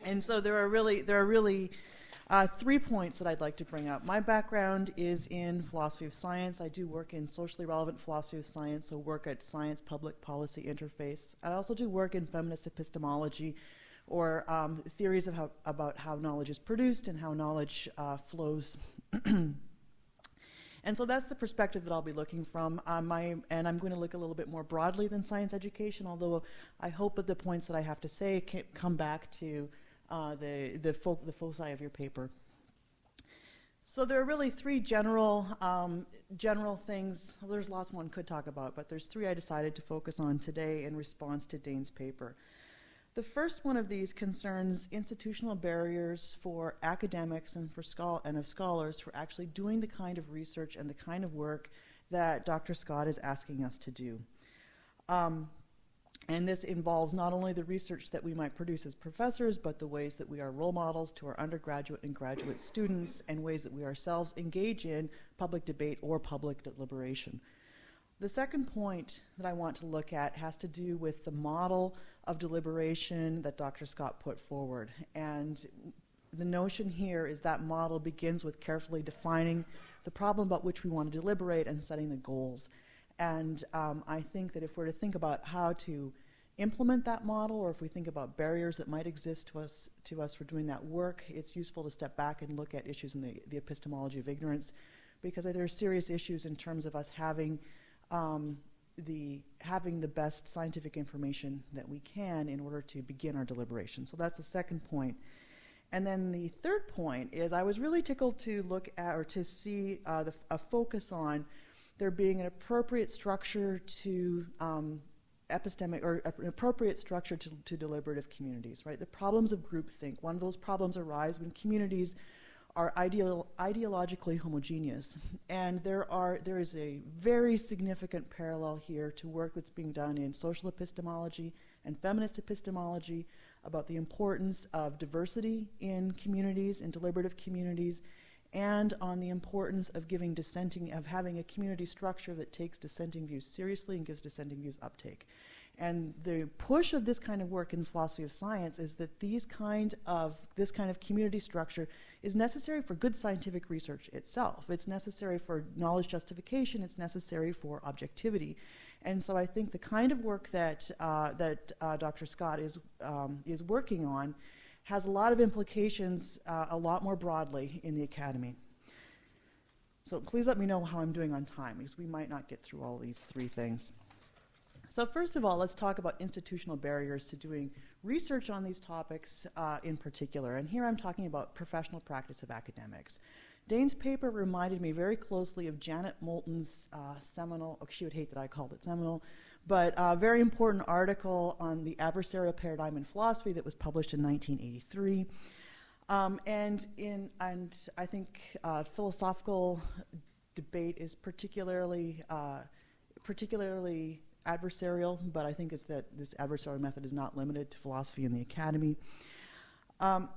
and so there are really 3 points that I'd like to bring up. My background is in philosophy of science. I do work in socially relevant philosophy of science, so work at science-public policy interface. I also do work in feminist epistemology, or theories of about how knowledge is produced and how knowledge flows. And so that's the perspective that I'll be looking from. And I'm going to look a little bit more broadly than science education, although I hope that the points that I have to say come back to the foci of your paper. So there are really 3 general things. Well, there's lots one could talk about, but there's 3 I decided to focus on today in response to Dane's paper. The first one of these concerns institutional barriers for academics and of scholars for actually doing the kind of research and the kind of work that Dr. Scott is asking us to do. And this involves not only the research that we might produce as professors, but the ways that we are role models to our undergraduate and graduate students, and ways that we ourselves engage in public debate or public deliberation. The second point that I want to look at has to do with the model of deliberation that Dr. Scott put forward. And the notion here is that model begins with carefully defining the problem about which we want to deliberate and setting the goals. And I think that if we're to think about how to implement that model, or if we think about barriers that might exist to us for doing that work, it's useful to step back and look at issues in the epistemology of ignorance, because there are serious issues in terms of us having the best scientific information that we can in order to begin our deliberation. So that's the second point. And then the third point is I was really tickled to look at, or to see a focus on there being an appropriate structure to epistemic, or an appropriate structure to deliberative communities, right? The problems of groupthink. One of those problems arise when communities are ideologically homogeneous. And there is a very significant parallel here to work that's being done in social epistemology and feminist epistemology about the importance of diversity in communities, in deliberative communities, and on the importance of having a community structure that takes dissenting views seriously and gives dissenting views uptake. And the push of this kind of work in philosophy of science is that this kind of community structure is necessary for good scientific research itself. It's necessary for knowledge justification. It's necessary for objectivity. And so I think the kind of work that Dr. Scott is working on has a lot of implications a lot more broadly in the academy. So please let me know how I'm doing on time, because we might not get through all these three things. So first of all, let's talk about institutional barriers to doing research on these topics in particular. And here I'm talking about professional practice of academics. Dane's paper reminded me very closely of Janet Moulton's seminal, she would hate that I called it seminal, but a very important article on the adversarial paradigm in philosophy that was published in 1983. And I think philosophical debate is particularly adversarial, but I think it's that this adversarial method is not limited to philosophy in the academy. And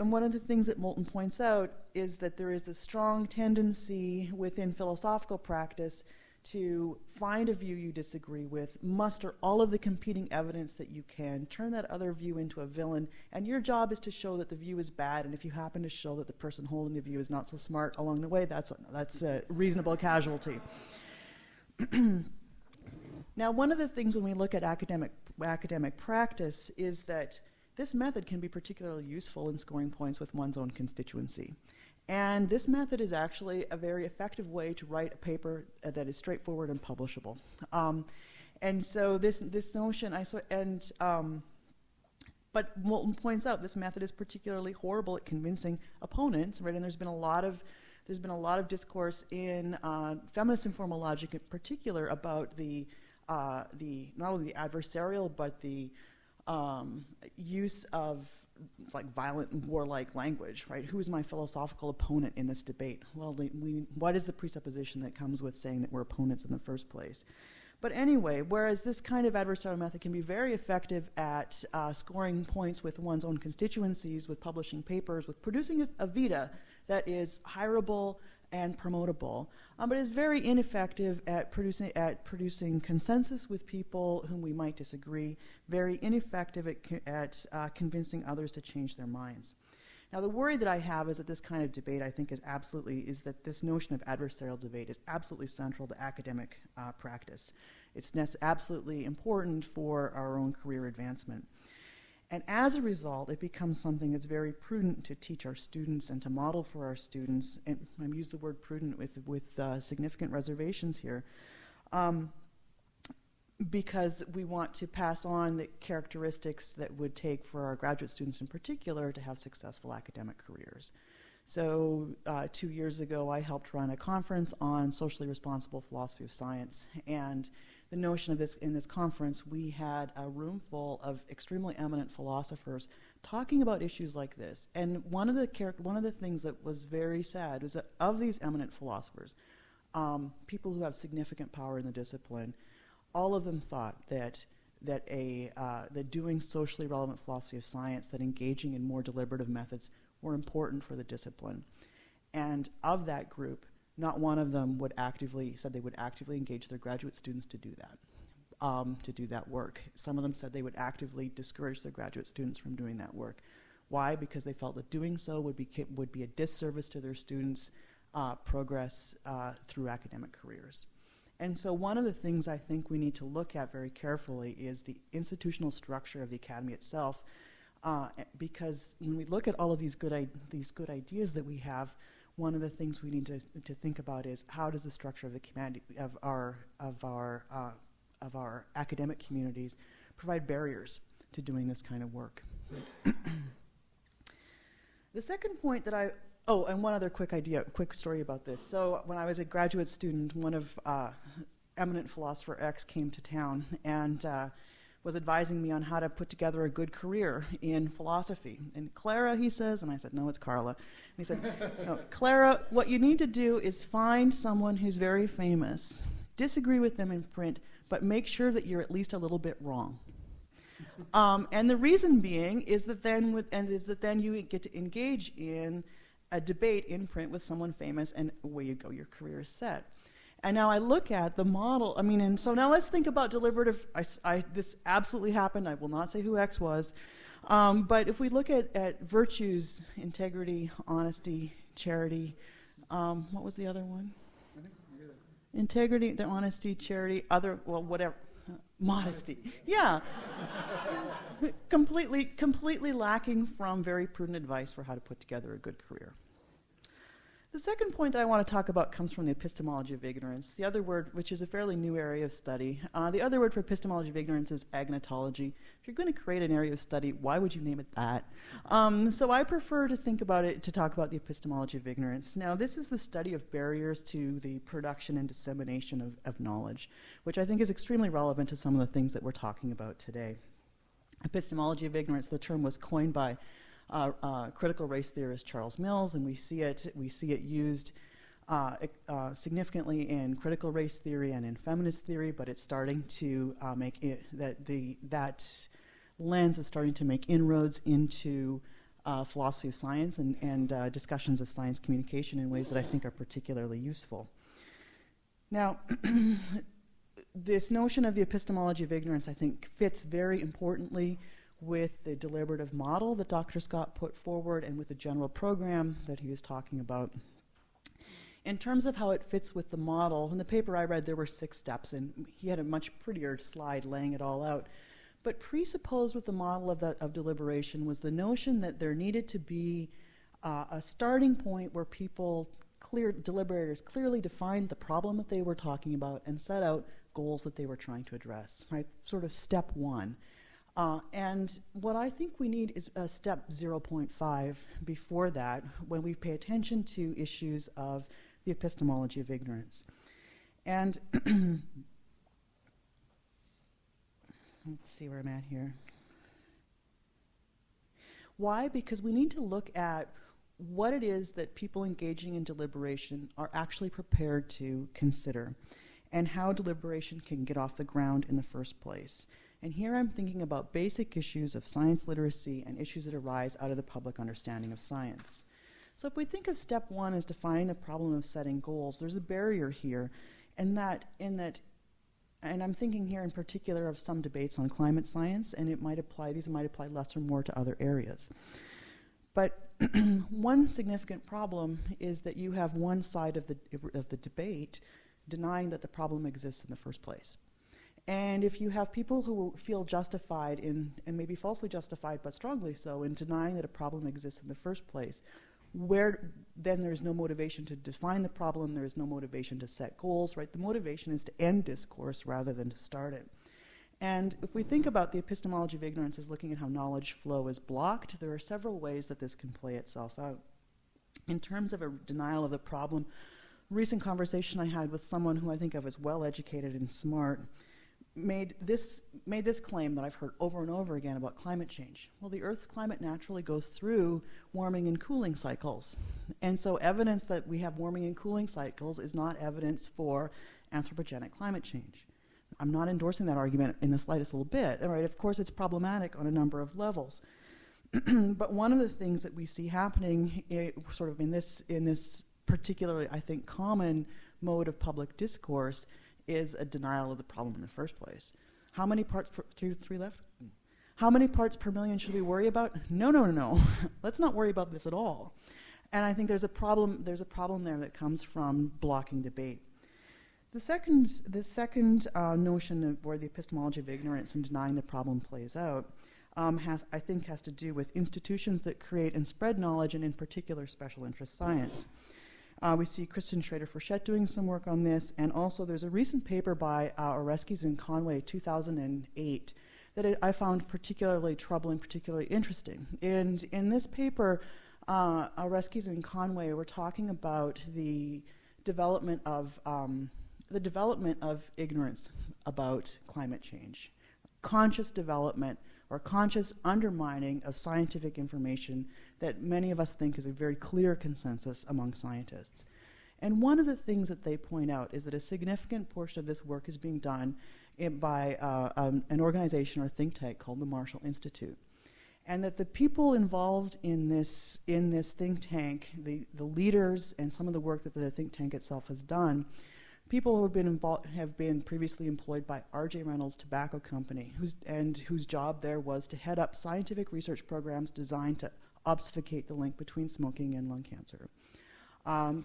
one of the things that Moulton points out is that there is a strong tendency within philosophical practice to find a view you disagree with, muster all of the competing evidence that you can, turn that other view into a villain, and your job is to show that the view is bad, and if you happen to show that the person holding the view is not so smart along the way, that's a reasonable casualty. Now, one of the things when we look at academic practice is that this method can be particularly useful in scoring points with one's own constituency. And this method is actually a very effective way to write a paper that is straightforward and publishable. And so this notion, but Moulton points out this method is particularly horrible at convincing opponents, right? And there's been a lot of discourse in feminist informal logic in particular about the not only the adversarial but the use of like violent and warlike language, right? Who is my philosophical opponent in this debate? Well, what is the presupposition that comes with saying that we're opponents in the first place? But anyway, whereas this kind of adversarial method can be very effective at scoring points with one's own constituencies, with publishing papers, with producing a vita that is hireable and promotable, but is very ineffective at producing consensus with people whom we might disagree, very ineffective at convincing others to change their minds. Now, the worry that I have is that this kind of debate, I think, is that this notion of adversarial debate is absolutely central to academic practice. It's absolutely important for our own career advancement. And as a result, it becomes something that's very prudent to teach our students and to model for our students. And I use the word prudent with significant reservations here, because we want to pass on the characteristics that would take for our graduate students in particular to have successful academic careers. So 2 years ago, I helped run a conference on socially responsible philosophy of science. And the notion of this, in this conference, we had a room full of extremely eminent philosophers talking about issues like this. And one of the things that was very sad was that of these eminent philosophers, people who have significant power in the discipline, all of them thought that that that doing socially relevant philosophy of science, that engaging in more deliberative methods were important for the discipline. And of that group, not one of them said they would actively engage their graduate students to do that work. Some of them said they would actively discourage their graduate students from doing that work. Why? Because they felt that doing so would be a disservice to their students' progress through academic careers. And so one of the things I think we need to look at very carefully is the institutional structure of the academy itself, because when we look at all of these good ideas that we have, one of the things we need to think about is how does the structure of the community of our academic communities provide barriers to doing this kind of work. The second point that and one other quick story about this. So when I was a graduate student, one of eminent philosopher X came to town and was advising me on how to put together a good career in philosophy. And Clara, he says, and I said, no, it's Carla. And he said, no, Clara, what you need to do is find someone who's very famous, disagree with them in print, but make sure that you're at least a little bit wrong. And the reason being is that then you get to engage in a debate in print with someone famous, and away you go, your career is set. And now I look at the model, and so now let's think about deliberative, this absolutely happened, I will not say who X was, but if we look at virtues, integrity, honesty, charity, what was the other one? I think you're the Integrity, the honesty, charity, whatever, modesty. Yeah. completely lacking from very prudent advice for how to put together a good career. The second point that I want to talk about comes from the epistemology of ignorance. The other word, which is a fairly new area of study, the other word for epistemology of ignorance is agnotology. If you're going to create an area of study, why would you name it that? So I prefer to talk about the epistemology of ignorance. Now, this is the study of barriers to the production and dissemination of knowledge, which I think is extremely relevant to some of the things that we're talking about today. Epistemology of ignorance, the term was coined by critical race theorist Charles Mills, and we see it used significantly in critical race theory and in feminist theory, but it's starting to that lens is starting to make inroads into philosophy of science and discussions of science communication in ways that I think are particularly useful. Now, this notion of the epistemology of ignorance, I think, fits very importantly with the deliberative model that Dr. Scott put forward and with the general program that he was talking about. In terms of how it fits with the model, in the paper I read there were 6 steps, and he had a much prettier slide laying it all out. But presupposed with the model of deliberation was the notion that there needed to be a starting point where deliberators clearly defined the problem that they were talking about and set out goals that they were trying to address, right? Sort of step 1. And what I think we need is a step 0.5 before that, when we pay attention to issues of the epistemology of ignorance. And let's see where I'm at here. Why? Because we need to look at what it is that people engaging in deliberation are actually prepared to consider, and how deliberation can get off the ground in the first place. And here I'm thinking about basic issues of science literacy and issues that arise out of the public understanding of science. So if we think of step 1 as defining the problem of setting goals, there's a barrier here, and I'm thinking here in particular of some debates on climate science, and these might apply less or more to other areas. But one significant problem is that you have one side of the debate denying that the problem exists in the first place. And if you have people who feel justified and maybe falsely justified, but strongly so, in denying that a problem exists in the first place, then there's no motivation to define the problem, there is no motivation to set goals, right? The motivation is to end discourse rather than to start it. And if we think about the epistemology of ignorance as looking at how knowledge flow is blocked, there are several ways that this can play itself out. In terms of a denial of the problem, a recent conversation I had with someone who I think of as well-educated and smart made this claim that I've heard over and over again about climate change. Well, the Earth's climate naturally goes through warming and cooling cycles. And so evidence that we have warming and cooling cycles is not evidence for anthropogenic climate change. I'm not endorsing that argument in the slightest little bit. All right, of course, it's problematic on a number of levels. But one of the things that we see happening sort of in this particularly, I think, common mode of public discourse is a denial of the problem in the first place. How many parts per three left? How many parts per million should we worry about? No. Let's not worry about this at all. And I think there's a problem there that comes from blocking debate. The second notion of where the epistemology of ignorance and denying the problem plays out has to do with institutions that create and spread knowledge, and in particular special interest science. We see Christian Schrader-Frechette doing some work on this, and also there's a recent paper by Oreskes and Conway, 2008, that I found particularly troubling, particularly interesting. And in this paper, Oreskes and Conway were talking about the development of ignorance about climate change, conscious development or conscious undermining of scientific information that many of us think is a very clear consensus among scientists. And one of the things that they point out is that a significant portion of this work is being done by an organization or think tank called the Marshall Institute. And that the people involved in this think tank, the leaders and some of the work that the think tank itself has done, people who have been previously employed by R.J. Reynolds Tobacco Company, whose job there was to head up scientific research programs designed to obfuscate the link between smoking and lung cancer.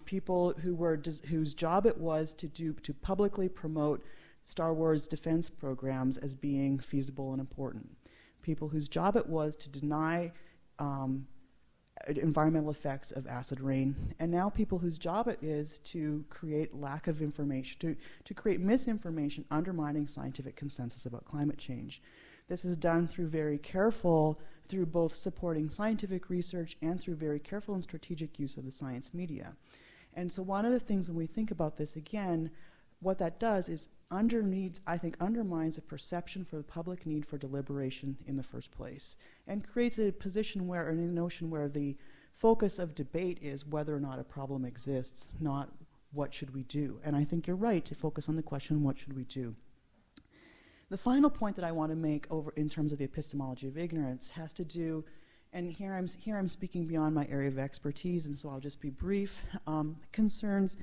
People whose job it was to publicly promote Star Wars defense programs as being feasible and important. People whose job it was to deny environmental effects of acid rain, and now people whose job it is to create lack of information, to create misinformation undermining scientific consensus about climate change. This is done through both supporting scientific research and through very careful and strategic use of the science media. And so one of the things when we think about this again, what that does is undermines a perception for the public need for deliberation in the first place, and creates a position where, or a notion where the focus of debate is whether or not a problem exists, not what should we do. And I think you're right to focus on the question, what should we do? The final point that I want to make over in terms of the epistemology of ignorance has to do, and here I'm speaking beyond my area of expertise, and so I'll just be brief, concerns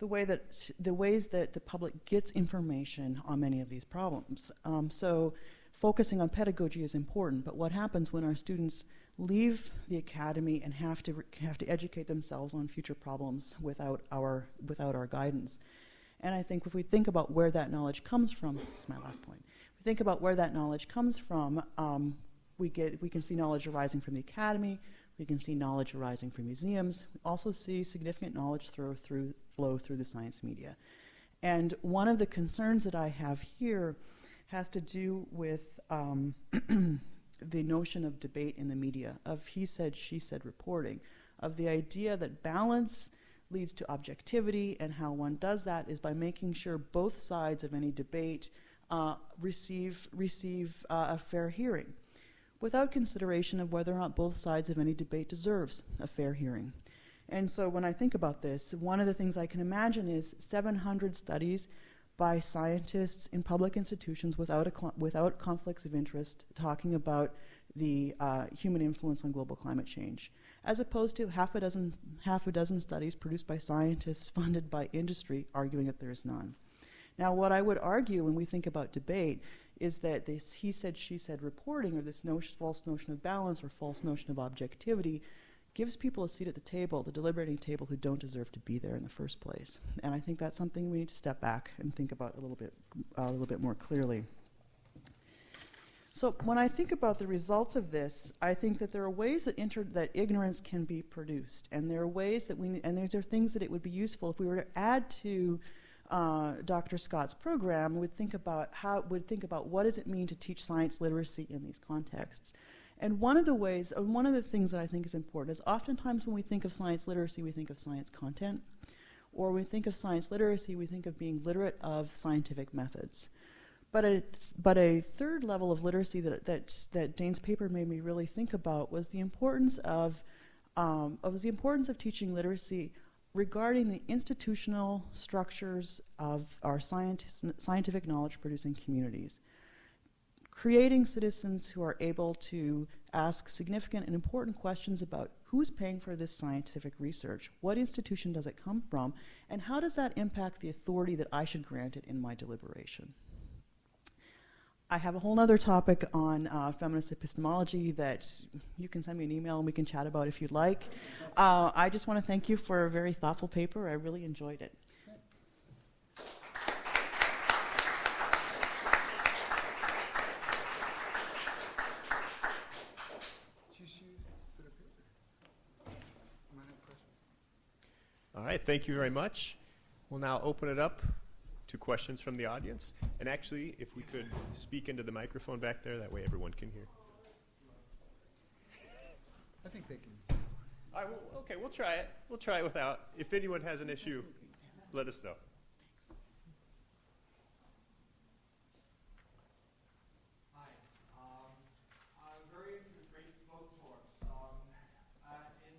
the ways that the public gets information on many of these problems. So focusing on pedagogy is important, but what happens when our students leave the academy and have to educate themselves on future problems without our guidance? And I think if we think about where that knowledge comes from, this is my last point. If we think about where that knowledge comes from, we can see knowledge arising from the academy. We can see knowledge arising from museums. We also see significant knowledge flow through the science media. And one of the concerns that I have here has to do with the notion of debate in the media, of he said, she said reporting, of the idea that balance leads to objectivity, and how one does that is by making sure both sides of any debate receive a fair hearing, without consideration of whether or not both sides of any debate deserves a fair hearing. And so when I think about this, one of the things I can imagine is 700 studies by scientists in public institutions without conflicts of interest talking about the human influence on global climate change, as opposed to half a dozen studies produced by scientists funded by industry arguing that there is none. Now, what I would argue when we think about debate is that this he said, she said reporting, or this false notion of balance or false notion of objectivity, gives people a seat at the table, the deliberating table, who don't deserve to be there in the first place. And I think that's something we need to step back and think about a little bit more clearly. So when I think about the results of this, I think that there are ways that ignorance can be produced, and there are ways that these are things that it would be useful if we were to add to Dr. Scott's program. Would think about what does it mean to teach science literacy in these contexts. And one of the things that I think is important is oftentimes when we think of science literacy, we think of science content, or when we think of science literacy, we think of being literate of scientific methods. But a third level of literacy that Dane's paper made me really think about was the importance of teaching literacy regarding the institutional structures of our scientific knowledge-producing communities. Creating citizens who are able to ask significant and important questions about who's paying for this scientific research, what institution does it come from, and how does that impact the authority that I should grant it in my deliberation. I have a whole other topic on feminist epistemology that you can send me an email and we can chat about if you'd like. I just want to thank you for a very thoughtful paper. I really enjoyed it. All right, thank you very much. We'll now open it up to questions from the audience. And actually, if we could speak into the microphone back there, that way everyone can hear. I think they can. All right, well, okay, we'll try it. We'll try it without. If anyone has an issue, let us know. Hi. I'm very interested in both talks. In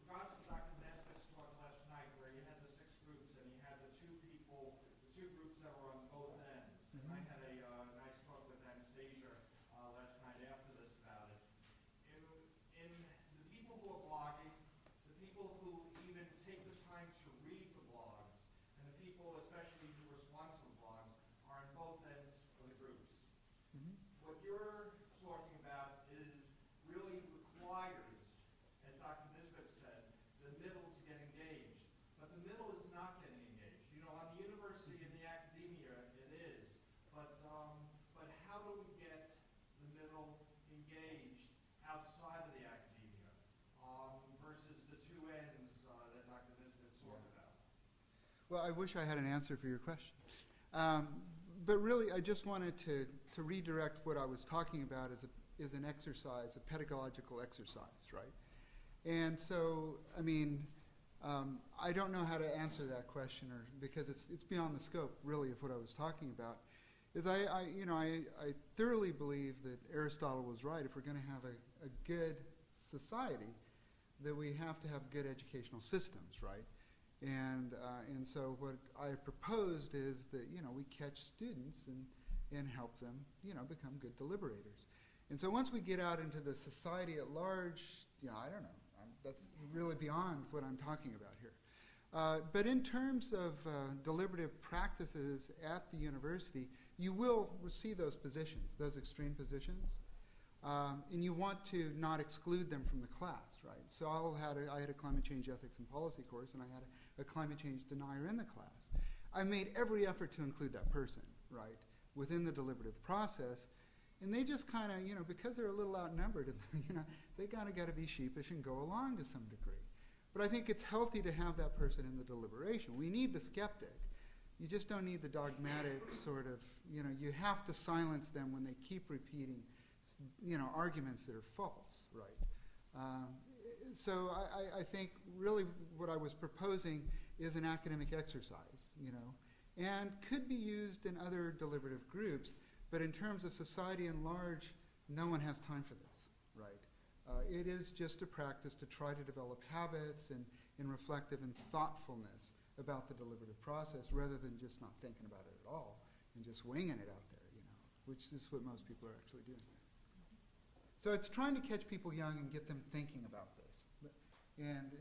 regards to Dr. Nesbitt's talk last night, where you had the 6 groups and you had the two groups that were on both ends. And I had a nice talk with Anastasia last night after this about it. In the people who are blogging, the people who even take the time to read the blogs, and the people especially who respond to the blogs, are on both ends of the groups. Mm-hmm. What you're talking about is really requires, as Dr. Nisbet said, the middle to get engaged. But the middle is not getting engaged. You know, on the university and the academia, it is. But how do we get the middle engaged outside of the academia versus the two ends that Dr. Nisbet talked about? Well, I wish I had an answer for your question. But really, I just wanted to redirect what I was talking about as an exercise, a pedagogical exercise, right? And so, I mean, I don't know how to answer that question, because it's beyond the scope, really, of what I was talking about. Is I thoroughly believe that Aristotle was right. If we're going to have a good society, that we have to have good educational systems, right? And so what I proposed is that we catch students and help them become good deliberators. And so once we get out into the society at large, I don't know. That's really beyond what I'm talking about here. But in terms of deliberative practices at the university, you will see those positions, those extreme positions, and you want to not exclude them from the class, right? So I had a climate change ethics and policy course, and I had a climate change denier in the class. I made every effort to include that person, right, within the deliberative process. And they just kind of, because they're a little outnumbered, they kind of got to be sheepish and go along to some degree. But I think it's healthy to have that person in the deliberation. We need the skeptic. You just don't need the dogmatic sort of, you have to silence them when they keep repeating, arguments that are false, right? So I think really what I was proposing is an academic exercise, and could be used in other deliberative groups. But in terms of society at large, no one has time for this, right? It is just a practice to try to develop habits and reflective and thoughtfulness about the deliberative process rather than just not thinking about it at all and just winging it out there, which is what most people are actually doing. So it's trying to catch people young and get them thinking about this. And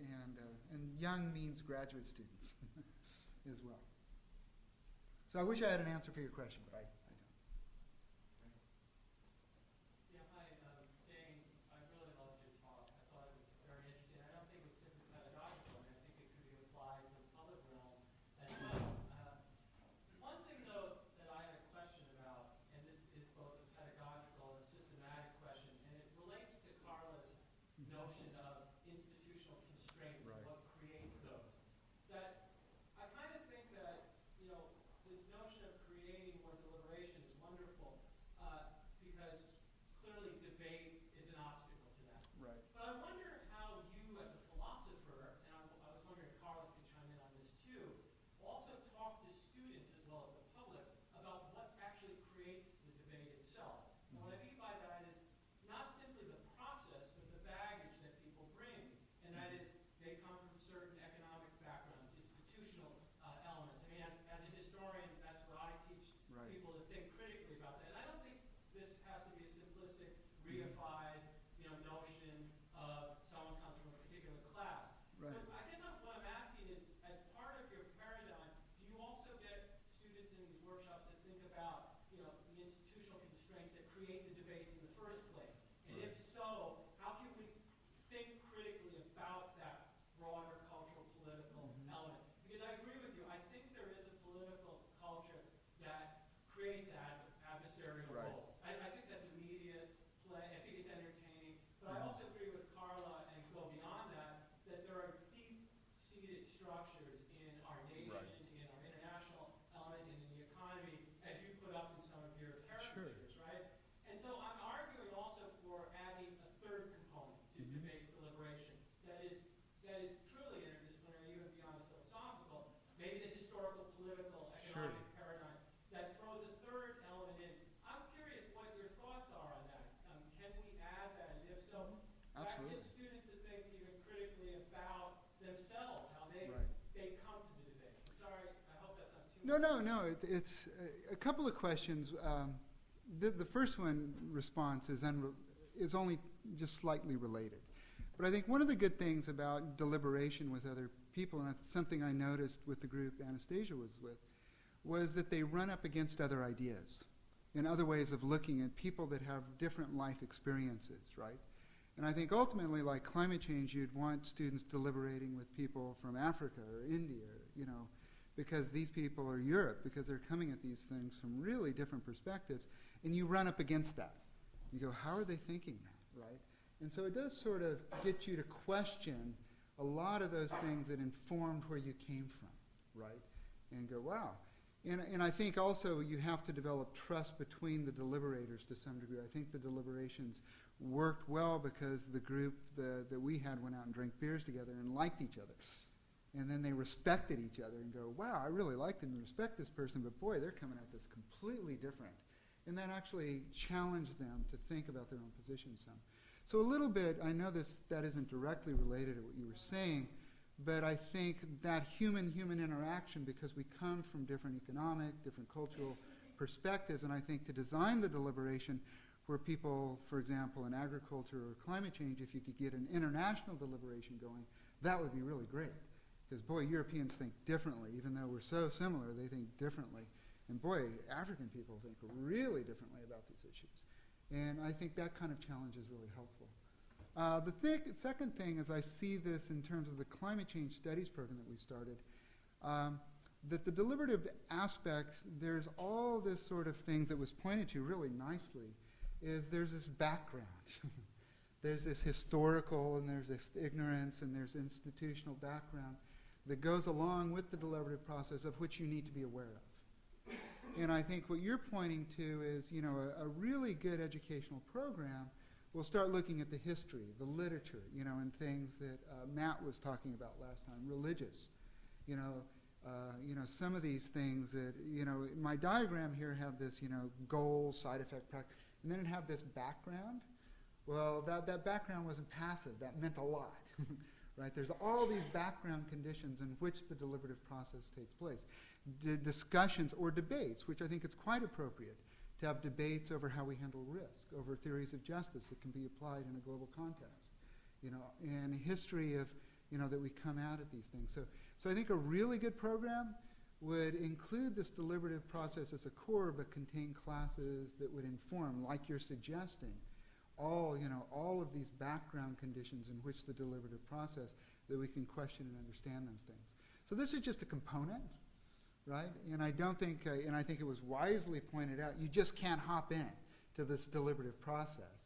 young means graduate students as well. So I wish I had an answer for your question, but I don't. Yeah, hi, Dane. I really loved your talk. I thought it was very interesting. I don't think it's simply pedagogical, and I think it could be applied to the public realm as well. One thing, though, that I had a question about, and this is both a pedagogical and a systematic question, and it relates to Carla's notion of institutional constraints and what creates those. That I kind of think that, this notion of creating more deliberation is wonderful because clearly debate is an obstacle to that. Right. But I wonder how you, as a philosopher, and I was wondering if Carla could chime in on this too, also talk to students as well as the public about what actually creates the debate itself. And what I mean by that is not simply the process, but the baggage that people bring, and that is they come create the debates in the first place? And if so, how can we think critically about that broader cultural political element? Because I agree with you. I think there is a political culture that creates adversarial Right. roles. I think that's immediate play. I think it's entertaining. But I also agree with Carla and go beyond that, that there are deep-seated structures in our nation, Right. in our international element, and in the economy, as you put up in some of your caricatures, right? And so I'm arguing also for adding a third component to debate deliberation that is truly interdisciplinary, even beyond the philosophical, maybe the historical, political, economic paradigm that throws a third element in. I'm curious what your thoughts are on that. Can we add that? And if so, that Absolutely. gets students to think even critically about themselves, how they come to the debate. I'm sorry, I hope that's not too much. No. It's a couple of questions. The first one response is only just slightly related. But I think one of the good things about deliberation with other people, and it's something I noticed with the group Anastasia was with, was that they run up against other ideas and other ways of looking at people that have different life experiences, right? And I think ultimately, like climate change, you'd want students deliberating with people from Africa or India, because these people are Europe, because they're coming at these things from really different perspectives, and you run up against that. You go, how are they thinking that, right? And so it does sort of get you to question a lot of those things that informed where you came from, right? And go, wow. And I think also you have to develop trust between the deliberators to some degree. I think the deliberations worked well because the group that we had went out and drank beers together and liked each other. And then they respected each other and go, wow, I really like them and respect this person, but boy, they're coming at this completely different. And that actually challenged them to think about their own position some. So a little bit, I know that isn't directly related to what you were saying, but I think that human-human interaction, because we come from different economic, different cultural perspectives, and I think to design the deliberation where people, for example, in agriculture or climate change, if you could get an international deliberation going, that would be really great. Because, boy, Europeans think differently. Even though we're so similar, they think differently. And, boy, African people think really differently about these issues. And I think that kind of challenge is really helpful. The second thing is I see this in terms of the climate change studies program that we started, that the deliberative aspect, there's all this sort of things that was pointed to really nicely, is there's this background. There's this historical and there's this ignorance and there's institutional background that goes along with the deliberative process of which you need to be aware of. And I think what you're pointing to is, a really good educational program will start looking at the history, the literature, and things that Matt was talking about last time, religious. Some of these things that, my diagram here had this, goal, side effect, practice, and then it had this background. Well, that background wasn't passive. That meant a lot, right? There's all these background conditions in which the deliberative process takes place. Discussions or debates, which I think it's quite appropriate to have debates over how we handle risk, over theories of justice that can be applied in a global context, and history of, that we come out at these things. So I think a really good program would include this deliberative process as a core, but contain classes that would inform, like you're suggesting, all of these background conditions in which the deliberative process, that we can question and understand those things. So this is just a component, right? And I don't think, and I think it was wisely pointed out, you just can't hop in to this deliberative process,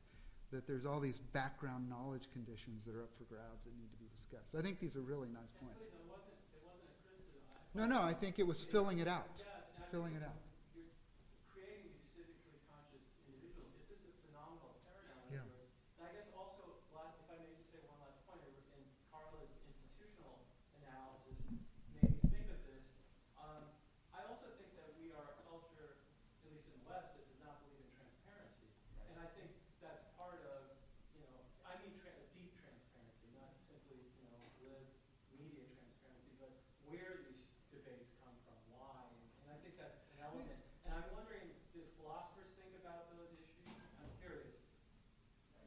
that there's all these background knowledge conditions that are up for grabs that need to be discussed. So I think these are really nice points. It wasn't a criticism. No, I think it was filling it out. Filling it out. You're creating these civically conscious individuals. Is this a phenomenal paradigm? Yeah. And I guess also, if I may just say one last point, in Carla's institutional analysis made me think of this. I also think that we are a culture, at least in the West, that does not believe in transparency. Right. And I think that's part of, I mean deep transparency, not simply, live media transparency, but where these debates come from, why, and I think that's an element. And I'm wondering, do philosophers think about those issues? I'm curious.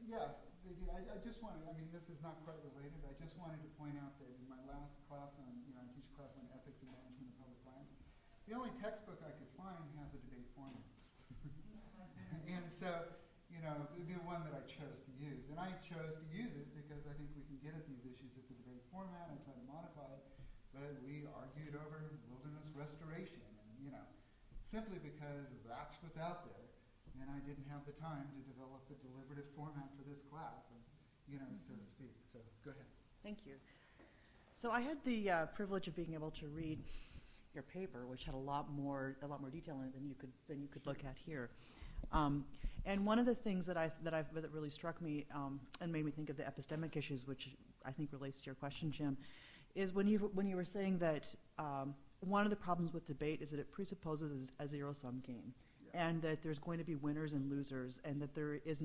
Yes, they do. I just wanted, this is not quite related. I just wanted to point out that in my last class on, I teach a class on ethics and management of public life. The only textbook I could find has a debate format. And so the one that I chose to use. And I chose to use it because I think we can get at these issues at the debate format and try to modify it. But we argued over wilderness restoration, and simply because that's what's out there, and I didn't have the time to develop a deliberative format for this class, so to speak. So go ahead. Thank you. So I had the privilege of being able to read your paper, which had a lot more detail in it than you could look at here. And one of the things that really struck me and made me think of the epistemic issues, which I think relates to your question, Jim, is when you were saying that one of the problems with debate is that it presupposes a zero-sum game, and that there's going to be winners and losers, and that there's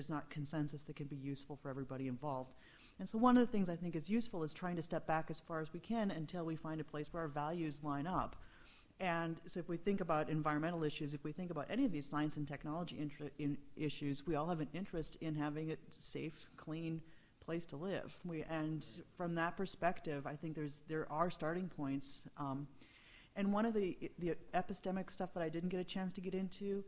not consensus that can be useful for everybody involved. And so one of the things I think is useful is trying to step back as far as we can until we find a place where our values line up. And so if we think about environmental issues, if we think about any of these science and technology issues, we all have an interest in having a safe, clean place to live. And from that perspective, I think there are starting points. And one of the epistemic stuff that I didn't get a chance to get into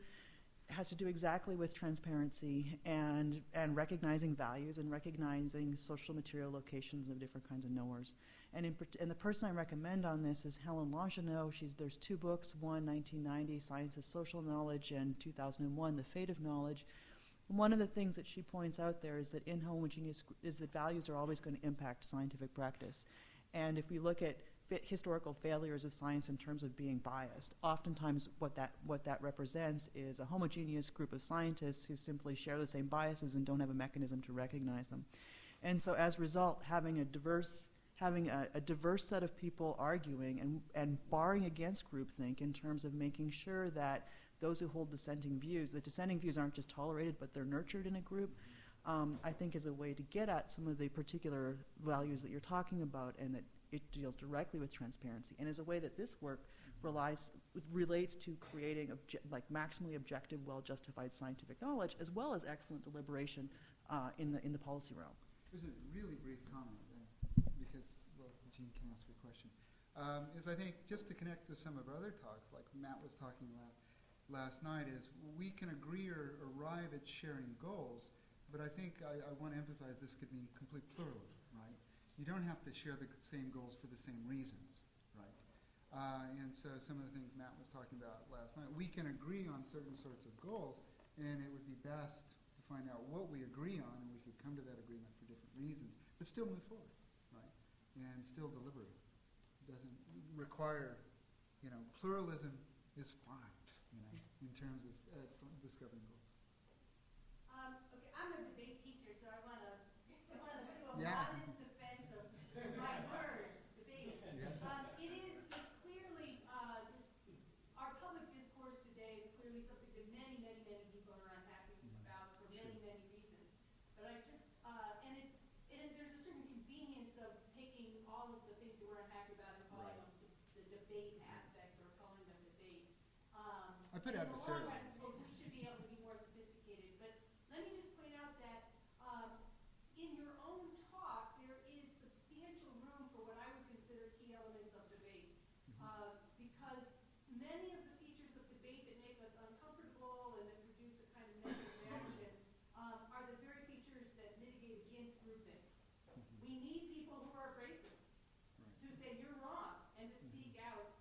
has to do exactly with transparency and recognizing values and recognizing social material locations of different kinds of knowers. And the person I recommend on this is Helen Longenau. There's 2 books, one 1990, Science as Social Knowledge, and 2001, The Fate of Knowledge. And one of the things that she points out there is that that values are always going to impact scientific practice. And if we look at historical failures of science in terms of being biased, oftentimes what that represents is a homogeneous group of scientists who simply share the same biases and don't have a mechanism to recognize them. And so as a result, having a diverse set of people arguing and barring against groupthink in terms of making sure that those who hold dissenting views, the dissenting views aren't just tolerated, but they're nurtured in a group, I think is a way to get at some of the particular values that you're talking about, and that it deals directly with transparency, and is a way that this work relates to creating maximally objective, well-justified scientific knowledge, as well as excellent deliberation in the policy realm. There's a really brief comment because, Jean can ask a question. I think just to connect to some of our other talks, like Matt was talking about last night, is we can agree or arrive at sharing goals, but I think I want to emphasize this could mean complete pluralism, right? You don't have to share the same goals for the same reasons, right? And so some of the things Matt was talking about last night, we can agree on certain sorts of goals, and it would be best to find out what we agree on, and we could come to that agreement for different reasons, but still move forward, right? And still deliberate. It doesn't require, pluralism is fine, in terms of discovering goals. Okay, I'm a debate teacher, so I want to do a Yeah. modest defense of my word, debate. It's clearly, our public discourse today is clearly something that many, many, many people are unhappy about for many, many reasons. But there's a certain convenience of taking all of the things that we're unhappy about and calling them the debate aspects or calling them debate. I put adversarial. We should be able to be more sophisticated. But let me just point out that in your own talk, there is substantial room for what I would consider key elements of debate. Because many of the features of debate that make us uncomfortable and that produce a kind of negative reaction are the very features that mitigate against groupthink. We need people who are abrasive, to say you're wrong, and to speak out.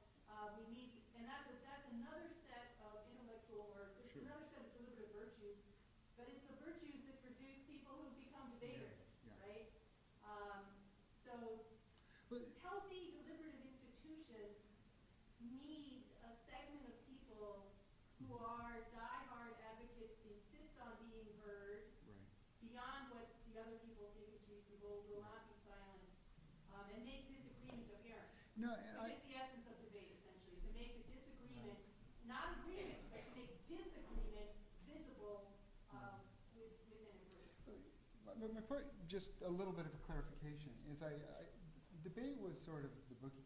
And that's another set of intellectual work. It's another set of deliberative virtues, but it's the virtues that produce people who become debaters, right? So healthy deliberative institutions need a segment of people who are diehard advocates, insist on being heard beyond what the other people think is reasonable, will not be silenced, and make disagreement apparent. No, Which is the essence of debate, essentially, to make the disagreement, not agreement, but to make disagreement visible within a group. But my point, just a little bit of a clarification, is debate was sort of the book,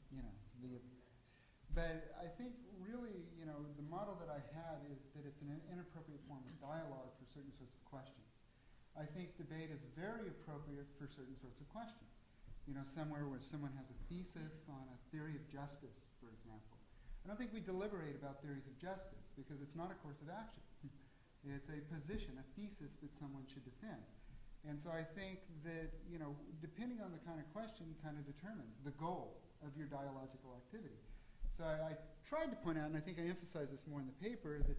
but I think really, the model that I had is that it's an inappropriate form of dialogue for certain sorts of questions. I think debate is very appropriate for certain sorts of questions. Somewhere where someone has a thesis on a theory of justice, for example. I don't think we deliberate about theories of justice because it's not a course of action. It's a position, a thesis that someone should defend. And so I think that, depending on the kind of question, kind of determines the goal of your dialogical activity. So I tried to point out, and I think I emphasize this more in the paper, that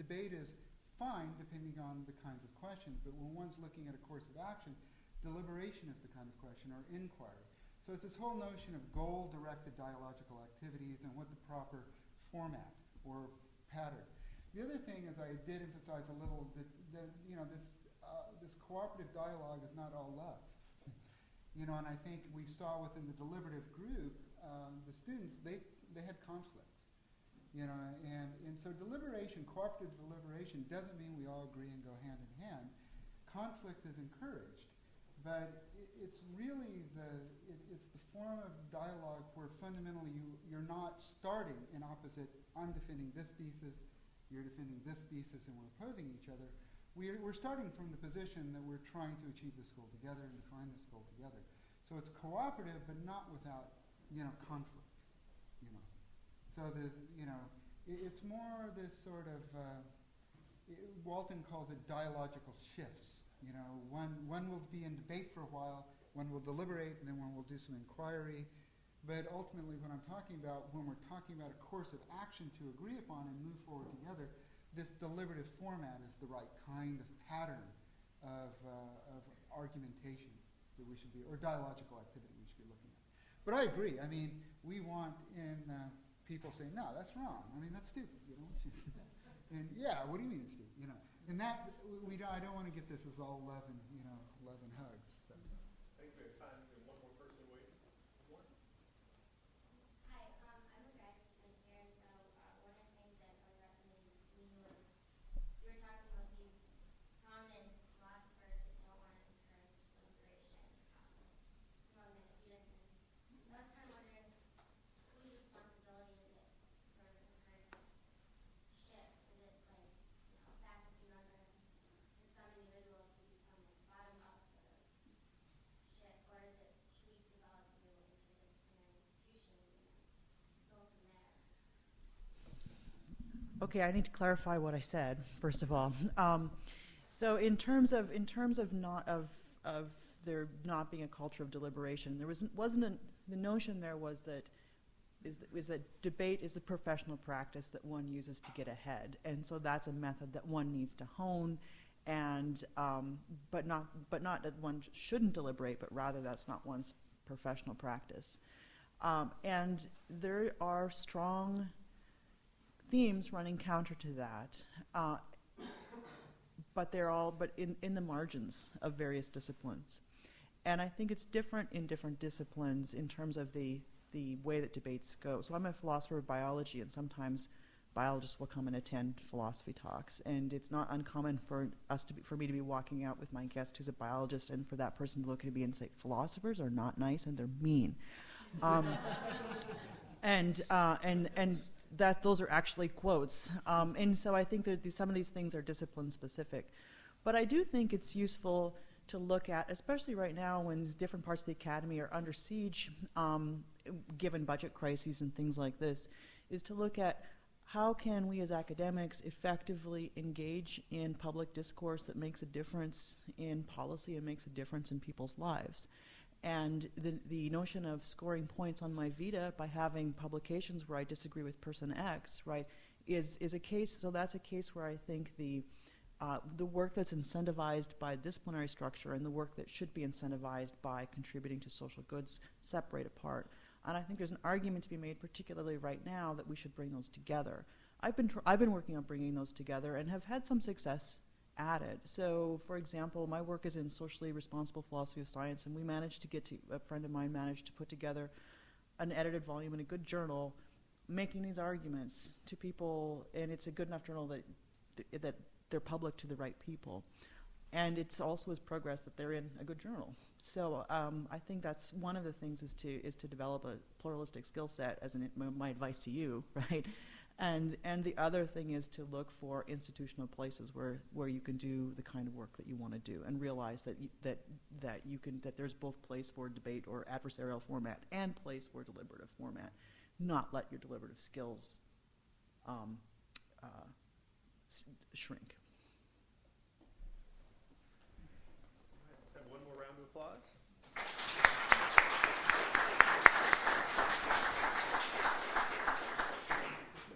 debate is fine depending on the kinds of questions, but when one's looking at a course of action, deliberation is the kind of question, or inquiry. So it's this whole notion of goal-directed dialogical activities and what the proper format or pattern. The other thing is I did emphasize a little that this cooperative dialogue is not all love. And I think we saw within the deliberative group, the students, they had conflicts. And so cooperative deliberation doesn't mean we all agree and go hand in hand. Conflict is encouraged, but it's really it's the form of dialogue where fundamentally you're not starting in opposite. I'm defending this thesis, you're defending this thesis, and we're opposing each other. We're starting from the position that we're trying to achieve this goal together and define this goal together. So it's cooperative, but not without conflict. So it's more this sort of Walton calls it dialogical shifts. One will be in debate for a while, one will deliberate, and then one will do some inquiry. But ultimately, what I'm talking about, when we're talking about a course of action to agree upon and move forward together, this deliberative format is the right kind of pattern of argumentation that we should be, or dialogical activity we should be looking at. But I agree. I mean, we want people saying, no, that's wrong. I mean, that's stupid. And yeah, what do you mean it's stupid? And that I don't want to get this as all love and love and hugs. So. I think we have time for one more person waiting. Hi, I'm a grad student here, and so one of the things that I recommended to me was you were talking about these prominent philosophers that don't want to encourage deliberation among their students. And so I was kind of wondering whose responsibility is it to sort of encourage this shift? Is it like faculty members, just some individuals who do some bottom-up sort of shift, or is it should we develop new interdisciplinary institutions and go from there? Okay, I need to clarify what I said, first of all. So in terms of there not being a culture of deliberation, the notion there was that debate is the professional practice that one uses to get ahead, and so that's a method that one needs to hone, and but not that one shouldn't deliberate, but rather that's not one's professional practice, and there are strong themes running counter to that, but they're all in the margins of various disciplines, and I think it's different in different disciplines in terms of the way that debates go. So I'm a philosopher of biology, and sometimes biologists will come and attend philosophy talks, and it's not uncommon for me to be walking out with my guest who's a biologist, and for that person to look at me and say, "Philosophers are not nice and they're mean," and that those are actually quotes, and so I think that some of these things are discipline specific, but I do think it's useful to look at, especially right now when different parts of the academy are under siege, given budget crises and things like this, is to look at how can we as academics effectively engage in public discourse that makes a difference in policy and makes a difference in people's lives. And the notion of scoring points on my Vita by having publications where I disagree with person X, right, is a case. So that's a case where I think the work that's incentivized by disciplinary structure and the work that should be incentivized by contributing to social goods separate apart. And I think there's an argument to be made, particularly right now, that we should bring those together. I've been working on bringing those together and have had some success at it. So, for example, my work is in socially responsible philosophy of science, and a friend of mine managed to put together an edited volume in a good journal, making these arguments to people, and it's a good enough journal that they're public to the right people. And it's also as progress that they're in a good journal. So I think that's one of the things is to develop a pluralistic skill set, as my advice to you, right? And the other thing is to look for institutional places where you can do the kind of work that you want to do, and realize that there's both place for debate or adversarial format and place for deliberative format. Not let your deliberative skills shrink.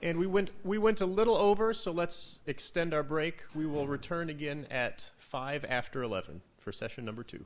And we went a little over, so let's extend our break. We will return again at 5 after 11 for session number 2.